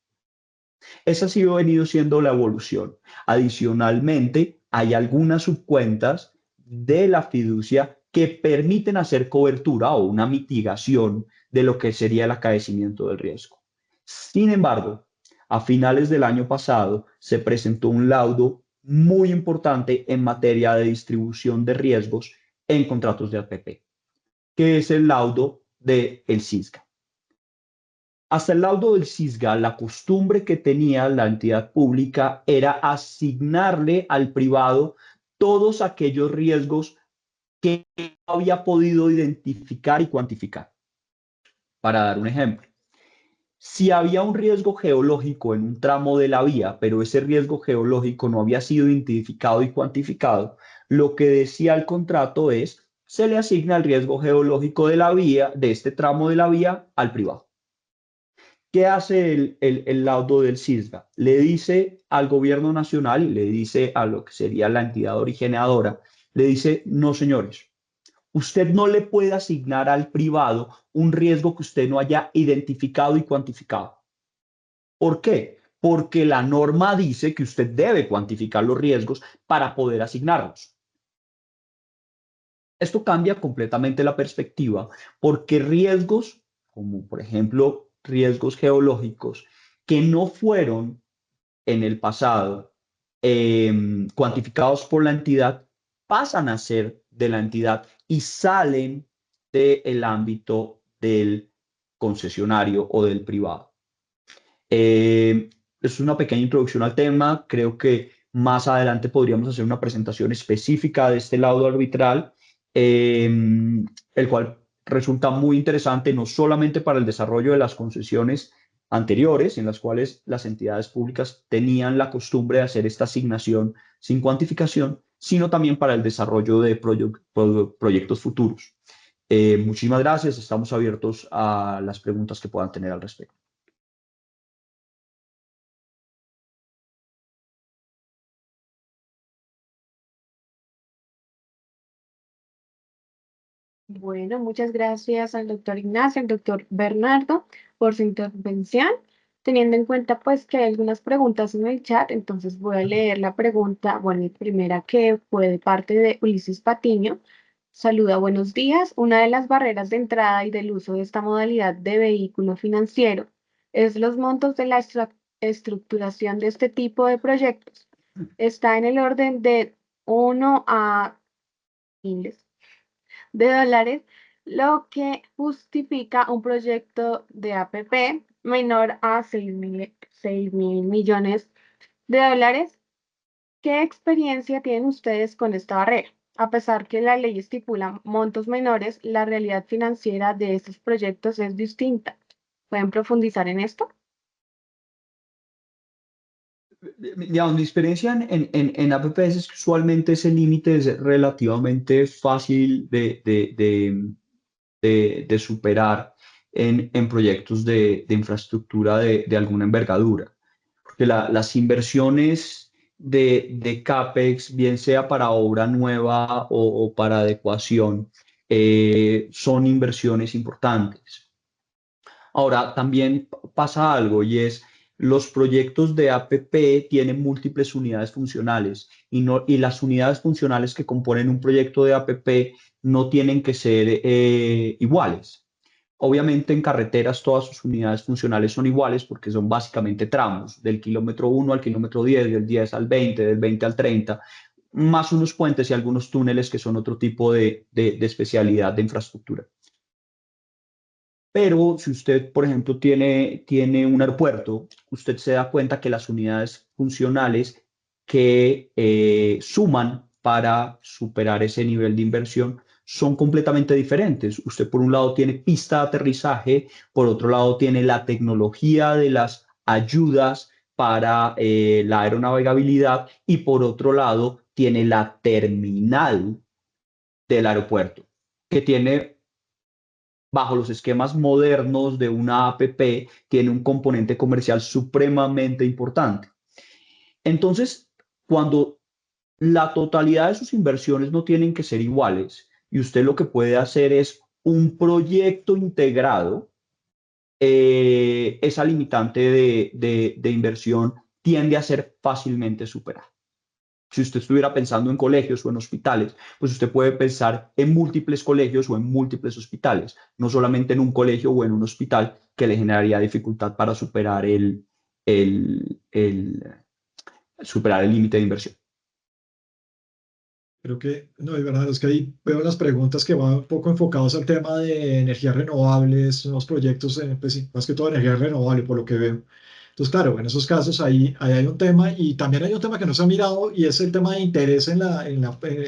Esa ha sido venido siendo la evolución. Adicionalmente, hay algunas subcuentas de la fiducia que permiten hacer cobertura o una mitigación de lo que sería el acaecimiento del riesgo. Sin embargo, a finales del año pasado se presentó un laudo muy importante en materia de distribución de riesgos en contratos de APP, que es el laudo del SISGA. Hasta el laudo del SISGA, la costumbre que tenía la entidad pública era asignarle al privado todos aquellos riesgos que había podido identificar y cuantificar. Para dar un ejemplo, si había un riesgo geológico en un tramo de la vía, pero ese riesgo geológico no había sido identificado y cuantificado, lo que decía el contrato es, se le asigna el riesgo geológico de la vía, de este tramo de la vía, al privado. ¿Qué hace el laudo del SISGA? Le dice al gobierno nacional, le dice a lo que sería la entidad originadora, le dice, no señores, usted no le puede asignar al privado un riesgo que usted no haya identificado y cuantificado. ¿Por qué? Porque la norma dice que usted debe cuantificar los riesgos para poder asignarlos. Esto cambia completamente la perspectiva porque riesgos, como por ejemplo riesgos geológicos, que no fueron en el pasado cuantificados por la entidad, pasan a ser de la entidad y salen del ámbito del concesionario o del privado. Es una pequeña introducción al tema. Creo que más adelante podríamos hacer una presentación específica de este laudo arbitral, el cual resulta muy interesante no solamente para el desarrollo de las concesiones anteriores, en las cuales las entidades públicas tenían la costumbre de hacer esta asignación sin cuantificación, sino también para el desarrollo de proyectos futuros. Muchísimas gracias. Estamos abiertos a las preguntas que puedan tener al respecto. Bueno, muchas gracias al doctor Ignacio, al doctor Bernardo por su intervención. Teniendo en cuenta pues que hay algunas preguntas en el chat, entonces voy a leer la pregunta, bueno, la primera que fue de parte de Ulises Patiño. Saluda, buenos días. Una de las barreras de entrada y del uso de esta modalidad de vehículo financiero es los montos de la estructuración de este tipo de proyectos. Está en el orden de 1 a miles de dólares, lo que justifica un proyecto de APP menor a 6.000 millones de dólares. ¿Qué experiencia tienen ustedes con esta barrera? A pesar que la ley estipula montos menores, la realidad financiera de estos proyectos es distinta. ¿Pueden profundizar en esto? digamos, mi experiencia en APPs es que usualmente ese límite es relativamente fácil de superar en proyectos de infraestructura de alguna envergadura. Porque las inversiones de CAPEX, bien sea para obra nueva o para adecuación, son inversiones importantes. Ahora, también pasa algo y es los proyectos de APP tienen múltiples unidades funcionales y las unidades funcionales que componen un proyecto de APP no tienen que ser iguales. Obviamente en carreteras todas sus unidades funcionales son iguales porque son básicamente tramos, del kilómetro 1 al kilómetro 10, del 10 al 20, del 20 al 30, más unos puentes y algunos túneles que son otro tipo de especialidad de infraestructura. Pero si usted, por ejemplo, tiene un aeropuerto, usted se da cuenta que las unidades funcionales que suman para superar ese nivel de inversión son completamente diferentes. Usted, por un lado, tiene pista de aterrizaje, por otro lado, tiene la tecnología de las ayudas para la aeronavegabilidad y, por otro lado, tiene la terminal del aeropuerto, que tiene bajo los esquemas modernos de una APP, tiene un componente comercial supremamente importante. Entonces, cuando la totalidad de sus inversiones no tienen que ser iguales y usted lo que puede hacer es un proyecto integrado, esa limitante de inversión tiende a ser fácilmente superada. Si usted estuviera pensando en colegios o en hospitales, pues usted puede pensar en múltiples colegios o en múltiples hospitales, no solamente en un colegio o en un hospital que le generaría dificultad para superar superar el límite de inversión. Creo que, no, de verdad, es que ahí veo las preguntas que van un poco enfocados al tema de energías renovables, nuevos proyectos, pues, sí, más que todo energía renovable, por lo que veo. Entonces, claro, en esos casos ahí hay un tema y también hay un tema que no se ha mirado y es el tema de interés en la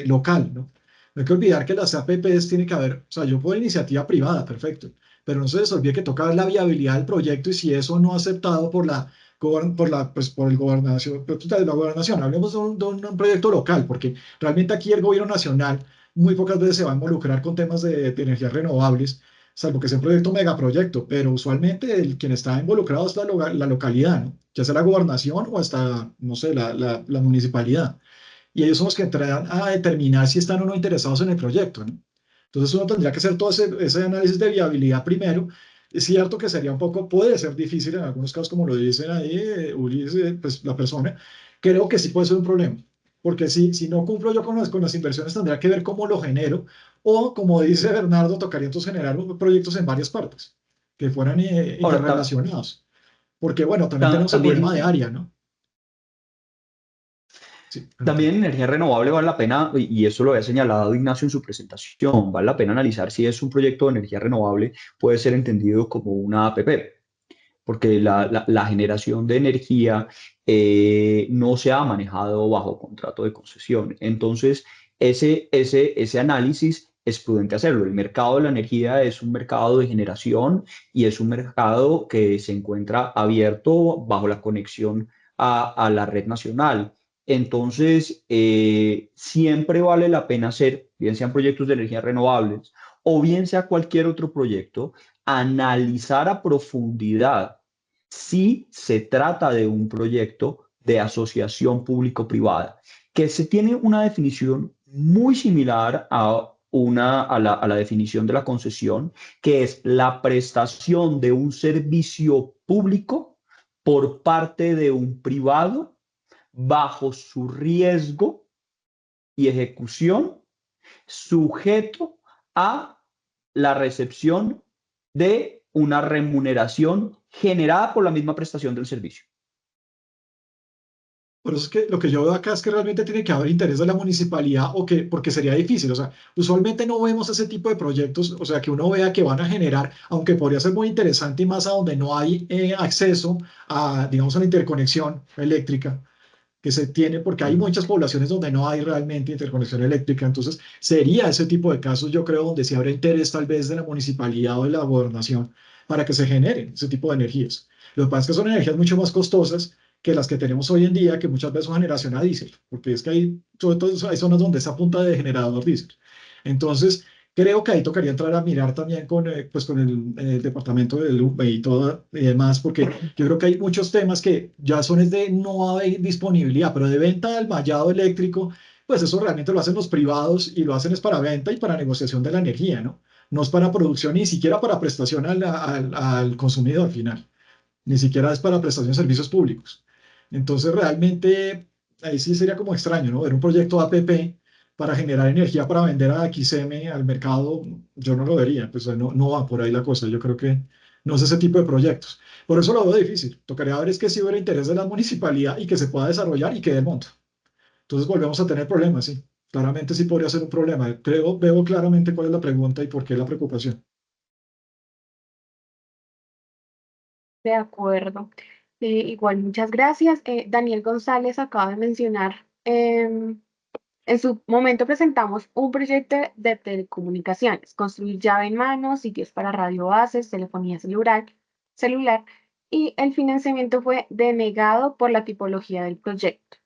local, ¿no? No hay que olvidar que las APPs tiene que haber, o sea, yo puedo iniciativa privada, perfecto, pero no se les olvide que toca ver la viabilidad del proyecto y si eso no aceptado por el gobernación, de la gobernación, hablemos de un proyecto local, porque realmente aquí el gobierno nacional muy pocas veces se va a involucrar con temas de energías renovables, salvo que sea un proyecto megaproyecto, pero usualmente quien está involucrado es la localidad, ¿no? Ya sea la gobernación o hasta, no sé, la municipalidad. Y ellos son los que entran a determinar si están o no interesados en el proyecto, ¿no? Entonces uno tendría que hacer todo ese análisis de viabilidad primero. Es cierto que sería un poco, puede ser difícil en algunos casos, como lo dicen ahí, Ulises, pues la persona, creo que sí puede ser un problema, porque si no cumplo yo con las inversiones, tendría que ver cómo lo genero, o como dice Bernardo, tocaría entonces generar proyectos en varias partes, que fueran Ahora, interrelacionados, porque bueno, también tenemos el problema de también área, ¿no? Sí, También energía renovable vale la pena, y eso lo había señalado Ignacio en su presentación, vale la pena analizar si es un proyecto de energía renovable, puede ser entendido como una APP, porque la generación de energía no se ha manejado bajo contrato de concesión. Entonces, ese análisis es prudente hacerlo. El mercado de la energía es un mercado de generación y es un mercado que se encuentra abierto bajo la conexión a la red nacional. Entonces, siempre vale la pena hacer, bien sean proyectos de energías renovables o bien sea cualquier otro proyecto, analizar a profundidad si se trata de un proyecto de asociación público-privada, que se tiene una definición muy similar a la definición de la concesión, que es la prestación de un servicio público por parte de un privado bajo su riesgo y ejecución, sujeto a la recepción de una remuneración generada por la misma prestación del servicio. Por eso es que lo que yo veo acá es que realmente tiene que haber interés de la municipalidad porque sería difícil. O sea, usualmente no vemos ese tipo de proyectos, o sea, que uno vea que van a generar, aunque podría ser muy interesante y más a donde no hay acceso a, digamos, a la interconexión eléctrica que se tiene, porque hay muchas poblaciones donde no hay realmente interconexión eléctrica. Entonces, sería ese tipo de casos, yo creo, donde sí habrá interés tal vez de la municipalidad o de la gobernación para que se generen ese tipo de energías. Lo que pasa es que son energías mucho más costosas que las que tenemos hoy en día, que muchas veces son generación a diésel, porque es que sobre todo hay zonas donde está a punta de generador diésel. Entonces, creo que ahí tocaría entrar a mirar también pues con el departamento del UPE y todo y demás, porque yo creo que hay muchos temas que ya son es de no hay disponibilidad, pero de venta del mallado eléctrico, pues eso realmente lo hacen los privados y lo hacen es para venta y para negociación de la energía, ¿no? No es para producción ni siquiera para prestación al consumidor final, ni siquiera es para prestación de servicios públicos. Entonces, realmente, ahí sí sería como extraño, ¿no? Ver un proyecto APP para generar energía para vender a XM al mercado, yo no lo vería, pues no va por ahí la cosa, yo creo que no es ese tipo de proyectos. Por eso lo veo difícil. Tocaría ver es que si hubiera interés de la municipalidad y que se pueda desarrollar y que dé monto. Entonces volvemos a tener problemas, sí. Claramente sí podría ser un problema. Veo claramente cuál es la pregunta y por qué la preocupación. De acuerdo. Igual, muchas gracias. Daniel González acaba de mencionar, en su momento presentamos un proyecto de telecomunicaciones, construir llave en mano, sitios para radiobases, telefonía celular, y el financiamiento fue denegado por la tipología del proyecto.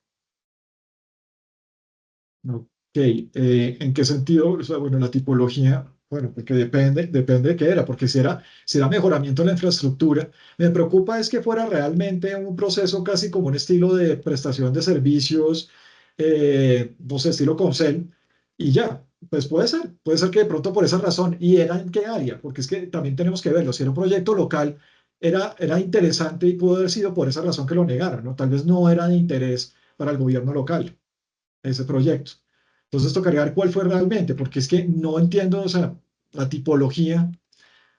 Ok, ¿en qué sentido? O sea, bueno, la tipología, bueno, porque depende de qué era, porque si era mejoramiento de la infraestructura, me preocupa es que fuera realmente un proceso casi como un estilo de prestación de servicios, no sé, estilo Concel, y ya, pues puede ser que de pronto por esa razón, ¿y era en qué área? Porque es que también tenemos que verlo, si era un proyecto local, era interesante y pudo haber sido por esa razón que lo negaron, ¿no? Tal vez no era de interés para el gobierno local ese proyecto. Entonces tocaría ver cuál fue realmente, porque es que no entiendo, o sea, la tipología,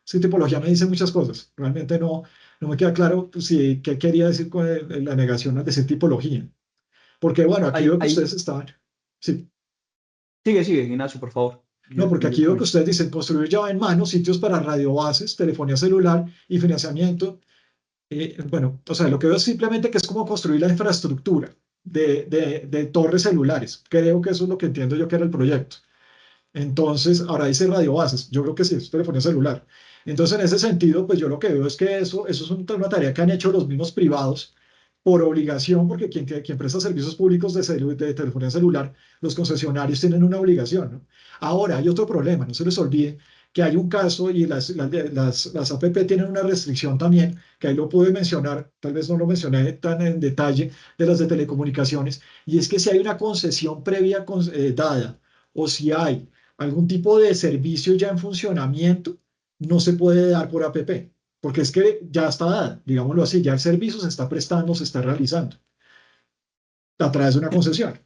sí, tipología me dice muchas cosas, realmente no me queda claro pues, si, qué quería decir con la negación al decir tipología, porque bueno, aquí veo que Ahí, ustedes estaban, sí, sigue, Ignacio, por favor. no, porque Yo aquí veo que comento. ustedes dicen construir llave en mano, sitios para radiobases, telefonía celular y financiamiento. Bueno, o sea, lo que veo es simplemente que es como construir la infraestructura de torres celulares. Creo que eso es lo que entiendo yo que era el proyecto. Entonces, ahora dice radiobases, yo creo que sí, es telefonía celular. Entonces, en ese sentido, pues yo lo que veo es que eso es una tarea que han hecho los mismos privados por obligación, porque quien presta servicios públicos de telefonía celular, los concesionarios tienen una obligación, ¿no? Ahora, hay otro problema, no se les olvide que hay un caso y las APP tienen una restricción también, que ahí lo pude mencionar, tal vez no lo mencioné tan en detalle, de las de telecomunicaciones, y es que si hay una concesión previa dada, o si hay algún tipo de servicio ya en funcionamiento, no se puede dar por APP, porque es que ya está dada, digámoslo así, ya el servicio se está prestando, se está realizando a través de una concesión.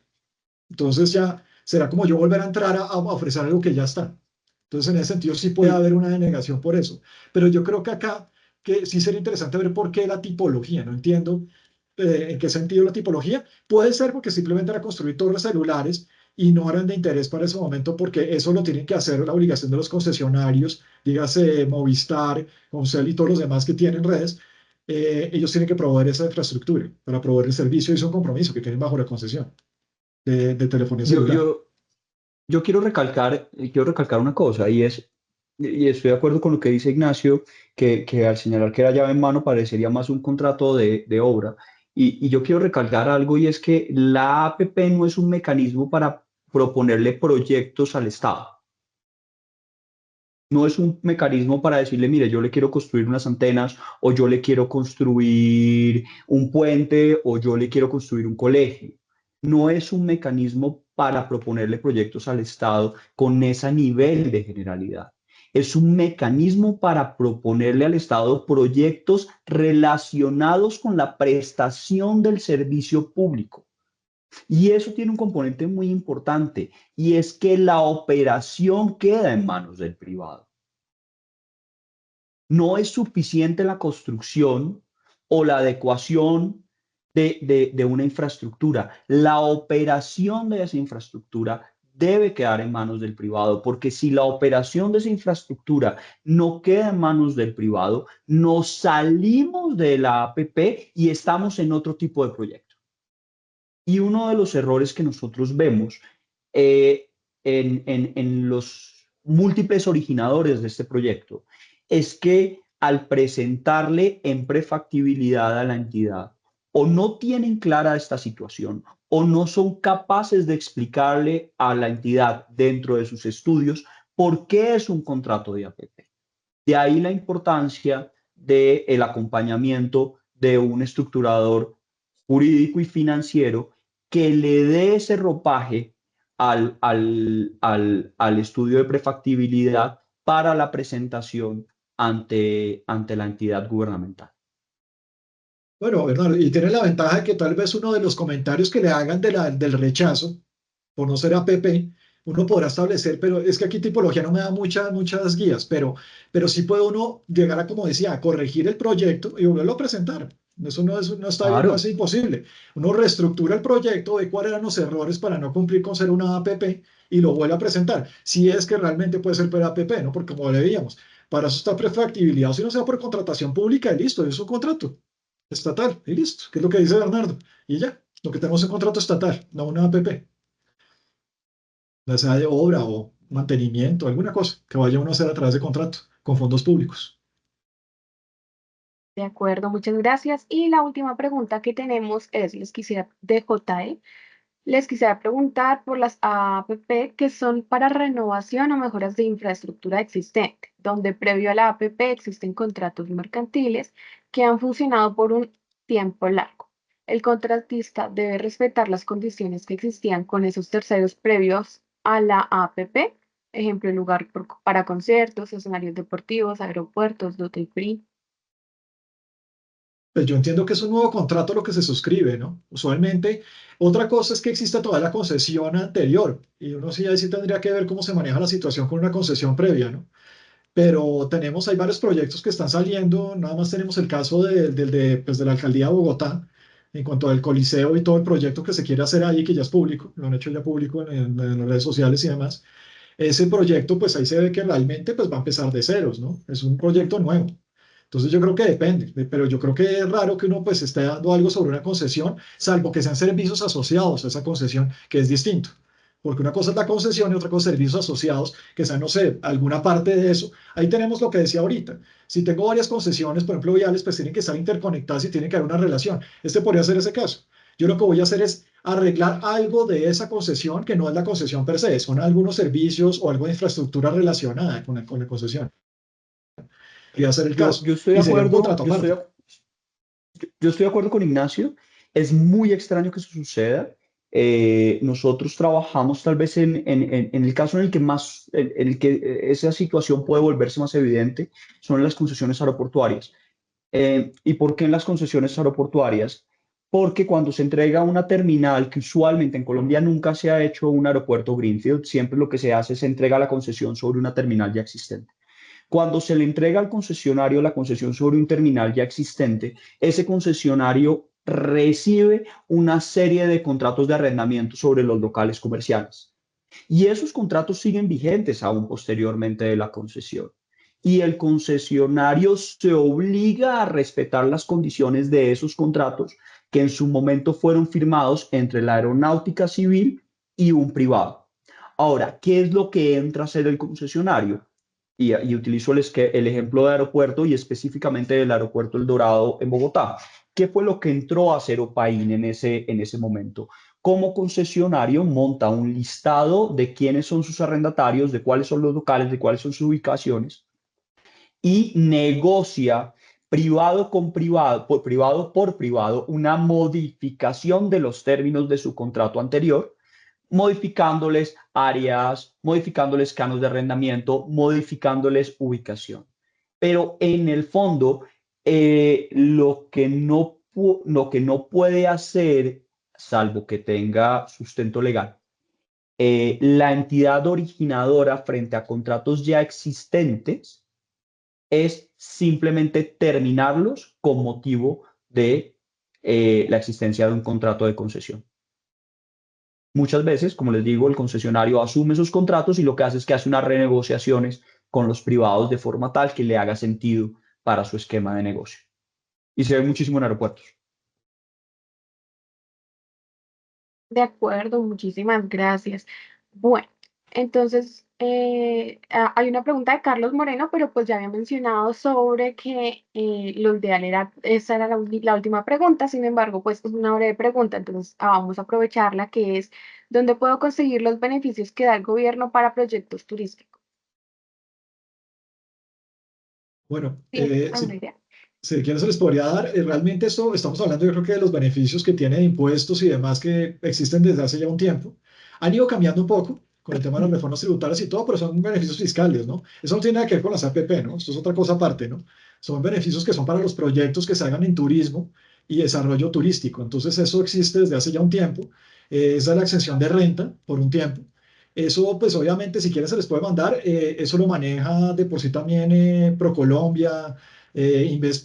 Entonces ya será como yo volver a entrar a ofrecer algo que ya está. Entonces en ese sentido sí puede Sí, haber una denegación por eso. Pero yo creo que acá que sí sería interesante ver por qué la tipología. No entiendo en qué sentido la tipología. Puede ser porque simplemente era construir torres celulares y no eran de interés para ese momento porque eso lo tienen que hacer la obligación de los concesionarios, dígase Movistar, Comcel y todos los demás que tienen redes. Ellos tienen que proveer esa infraestructura para proveer el servicio y es un compromiso que tienen bajo la concesión de telefonía yo, celular. yo, yo quiero recalcar una cosa y estoy de acuerdo con lo que dice Ignacio, que al señalar que era llave en mano parecería más un contrato de obra. Y yo quiero recalcar algo y es que la APP no es un mecanismo para proponerle proyectos al Estado. No es un mecanismo para decirle, mire, yo le quiero construir unas antenas o yo le quiero construir un puente o yo le quiero construir un colegio. No es un mecanismo para proponerle proyectos al Estado con ese nivel de generalidad. Es un mecanismo para proponerle al Estado proyectos relacionados con la prestación del servicio público. Y eso tiene un componente muy importante y es que la operación queda en manos del privado. No es suficiente la construcción o la adecuación de una infraestructura. La operación de esa infraestructura debe quedar en manos del privado, porque si la operación de esa infraestructura no queda en manos del privado, nos salimos de la APP y estamos en otro tipo de proyecto. Y uno de los errores que nosotros vemos eh, en los múltiples originadores de este proyecto es que al presentarle en prefactibilidad a la entidad o no tienen clara esta situación o no son capaces de explicarle a la entidad dentro de sus estudios por qué es un contrato de APP. De ahí la importancia del acompañamiento de un estructurador jurídico y financiero que le dé ese ropaje al estudio de prefactibilidad para la presentación ante la entidad gubernamental. Bueno, Bernardo, y tiene la ventaja de que tal vez uno de los comentarios que le hagan del rechazo por no ser APP, uno podrá establecer, pero es que aquí tipología no me da muchas guías, pero sí puede uno llegar a, como decía, a corregir el proyecto y volverlo a presentar. Eso no está bien, no es Claro. imposible. Uno reestructura el proyecto, ve cuáles eran los errores para no cumplir con ser una APP y lo vuelve a presentar. Si es que realmente puede ser por APP, ¿no? Porque como le veíamos, para eso está prefactibilidad, o si no sea por contratación pública y listo, es un contrato estatal y listo, que es lo que dice Bernardo. Y ya, lo que tenemos es un contrato estatal, no una APP, ya sea de obra o mantenimiento, alguna cosa que vaya uno a hacer a través de contrato con fondos públicos. De acuerdo, muchas gracias. Y la última pregunta que tenemos es, de JE, les quisiera preguntar por las APP que son para renovación o mejoras de infraestructura existente, donde previo a la APP existen contratos mercantiles que han funcionado por un tiempo largo. El contratista debe respetar las condiciones que existían con esos terceros previos a la APP, ejemplo, para conciertos, escenarios deportivos, aeropuertos, duty free. Pues yo entiendo que es un nuevo contrato lo que se suscribe, ¿no? Usualmente, otra cosa es que exista toda la concesión anterior, y uno sí ahí sí tendría que ver cómo se maneja la situación con una concesión previa, ¿no? Pero hay varios proyectos que están saliendo, nada más tenemos el caso pues de la alcaldía de Bogotá, en cuanto al Coliseo y todo el proyecto que se quiere hacer ahí, que ya es público, lo han hecho ya público en las redes sociales y demás. Ese proyecto, pues ahí se ve que realmente pues va a empezar de ceros, ¿no? Es un proyecto nuevo. Entonces yo creo que depende, pero yo creo que es raro que uno pues esté dando algo sobre una concesión, salvo que sean servicios asociados a esa concesión, que es distinto. Porque una cosa es la concesión y otra cosa es servicios asociados, que sean, no sé, alguna parte de eso. Ahí tenemos lo que decía ahorita. Si tengo varias concesiones, por ejemplo, viales, pues tienen que estar interconectadas y tiene que haber una relación. Este podría ser ese caso. Yo lo que voy a hacer es arreglar algo de esa concesión que no es la concesión per se, son algunos servicios o algo de infraestructura relacionada con la concesión. Podría ser el caso. Yo estoy de Y sería un acuerdo, contrato aparte. yo estoy de acuerdo con Ignacio. Es muy extraño que eso suceda. Nosotros trabajamos tal vez en el caso en el que en el que esa situación puede volverse más evidente, son en las concesiones aeroportuarias. ¿Y por qué en las concesiones aeroportuarias? Porque cuando se entrega una terminal, que usualmente en Colombia nunca se ha hecho un aeropuerto Greenfield, siempre lo que se hace es se entrega la concesión sobre una terminal ya existente. Cuando se le entrega al concesionario la concesión sobre un terminal ya existente, ese concesionario recibe una serie de contratos de arrendamiento sobre los locales comerciales. Y esos contratos siguen vigentes aún posteriormente de la concesión. Y el concesionario se obliga a respetar las condiciones de esos contratos que en su momento fueron firmados entre la aeronáutica civil y un privado. Ahora, ¿qué es lo que entra a ser el concesionario? Y utilizo el ejemplo de aeropuerto y específicamente del aeropuerto El Dorado en Bogotá. ¿Qué fue lo que entró a hacer Opaín en ese momento? Como concesionario monta un listado de quiénes son sus arrendatarios, de cuáles son los locales, de cuáles son sus ubicaciones y negocia privado por privado, una modificación de los términos de su contrato anterior, modificándoles áreas, modificándoles canos de arrendamiento, modificándoles ubicación. Pero en el fondo, lo que no puede hacer, salvo que tenga sustento legal, la entidad originadora frente a contratos ya existentes es simplemente terminarlos con motivo de la existencia de un contrato de concesión. Muchas veces, como les digo, el concesionario asume esos contratos y lo que hace es que hace unas renegociaciones con los privados de forma tal que le haga sentido para su esquema de negocio. Y se ve muchísimo en aeropuertos. De acuerdo, muchísimas gracias. Bueno, entonces, hay una pregunta de Carlos Moreno, pero pues ya había mencionado sobre que lo ideal era, esa era la última pregunta, sin embargo, pues es una breve pregunta, entonces vamos a aprovecharla, que es, ¿dónde puedo conseguir los beneficios que da el gobierno para proyectos turísticos? Bueno, ¿Tienes alguna idea? si quieren se les podría dar, realmente esto estamos hablando yo creo que de los beneficios que tiene de impuestos y demás que existen desde hace ya un tiempo. Han ido cambiando un poco con el tema de las reformas tributarias y todo, pero son beneficios fiscales, ¿no? Eso no tiene nada que ver con las APP, ¿no? Esto es otra cosa aparte, ¿no? Son beneficios que son para los proyectos que se hagan en turismo y desarrollo turístico. Entonces eso existe desde hace ya un tiempo. Esa es la exención de renta por un tiempo. Eso, pues obviamente, si quieren se les puede mandar. Eso lo maneja de por sí también ProColombia, Invest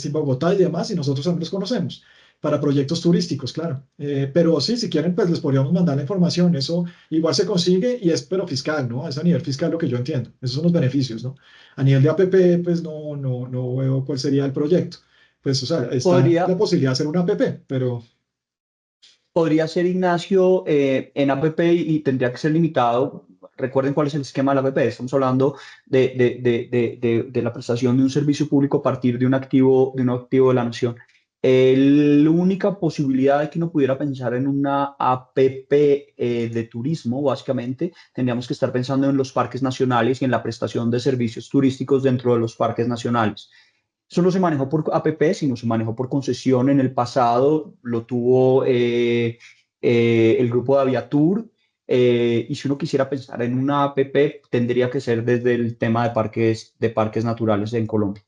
in Bogotá y demás, y nosotros también los conocemos para proyectos turísticos, claro. Pero sí, si quieren, pues les podríamos mandar la información. Eso igual se consigue y es pero fiscal, ¿no? Es a nivel fiscal lo que yo entiendo. Esos son los beneficios, ¿no? A nivel de APP, pues no veo cuál sería el proyecto. Pues, o sea, está la Podría, posibilidad de hacer una APP, pero podría ser, Ignacio, en APP y tendría que ser limitado. Recuerden cuál es el esquema de la APP. Estamos hablando de la prestación de un servicio público a partir de un activo de la nación. La única posibilidad de que uno pudiera pensar en una APP de turismo, básicamente, tendríamos que estar pensando en los parques nacionales y en la prestación de servicios turísticos dentro de los parques nacionales. Eso no se manejó por APP, sino se manejó por concesión en el pasado, lo tuvo el grupo de Aviatur, y si uno quisiera pensar en una APP, tendría que ser desde el tema de parques naturales en Colombia.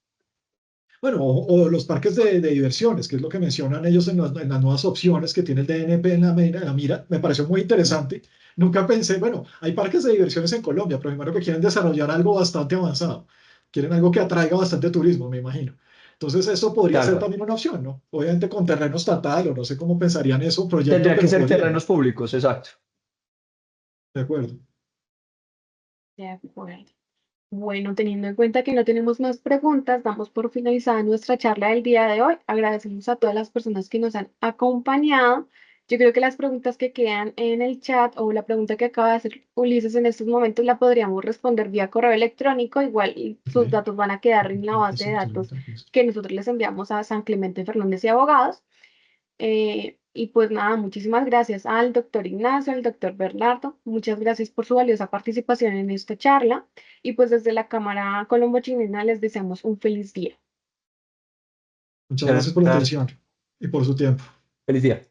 bueno, o los parques de diversiones, que es lo que mencionan ellos en las nuevas opciones que tiene el DNP en la mira, me pareció muy interesante. Nunca pensé, bueno, hay parques de diversiones en Colombia, pero me imagino que quieren desarrollar algo bastante avanzado. Quieren algo que atraiga bastante turismo, me imagino. Entonces, eso podría Tal ser cual. también una opción, ¿no? Obviamente con terreno estatal, o no sé cómo pensarían eso, un proyecto, Tendría que pero ser podría, ¿no? terrenos públicos, exacto. De acuerdo. De acuerdo. Bueno, teniendo en cuenta que no tenemos más preguntas, damos por finalizada nuestra charla del día de hoy. Agradecemos a todas las personas que nos han acompañado. Yo creo que las preguntas que quedan en el chat o la pregunta que acaba de hacer Ulises en estos momentos la podríamos responder vía correo electrónico. Igual y Ok. sus datos van a quedar en la base de datos que nosotros les enviamos a San Clemente Fernández y Abogados. Y pues nada, muchísimas gracias al doctor Ignacio, al doctor Bernardo. Muchas gracias por su valiosa participación en esta charla. Y pues desde la Cámara Colombo Chilena les deseamos un feliz día. Muchas Muchas gracias por la gracias. atención y por su tiempo. Feliz día.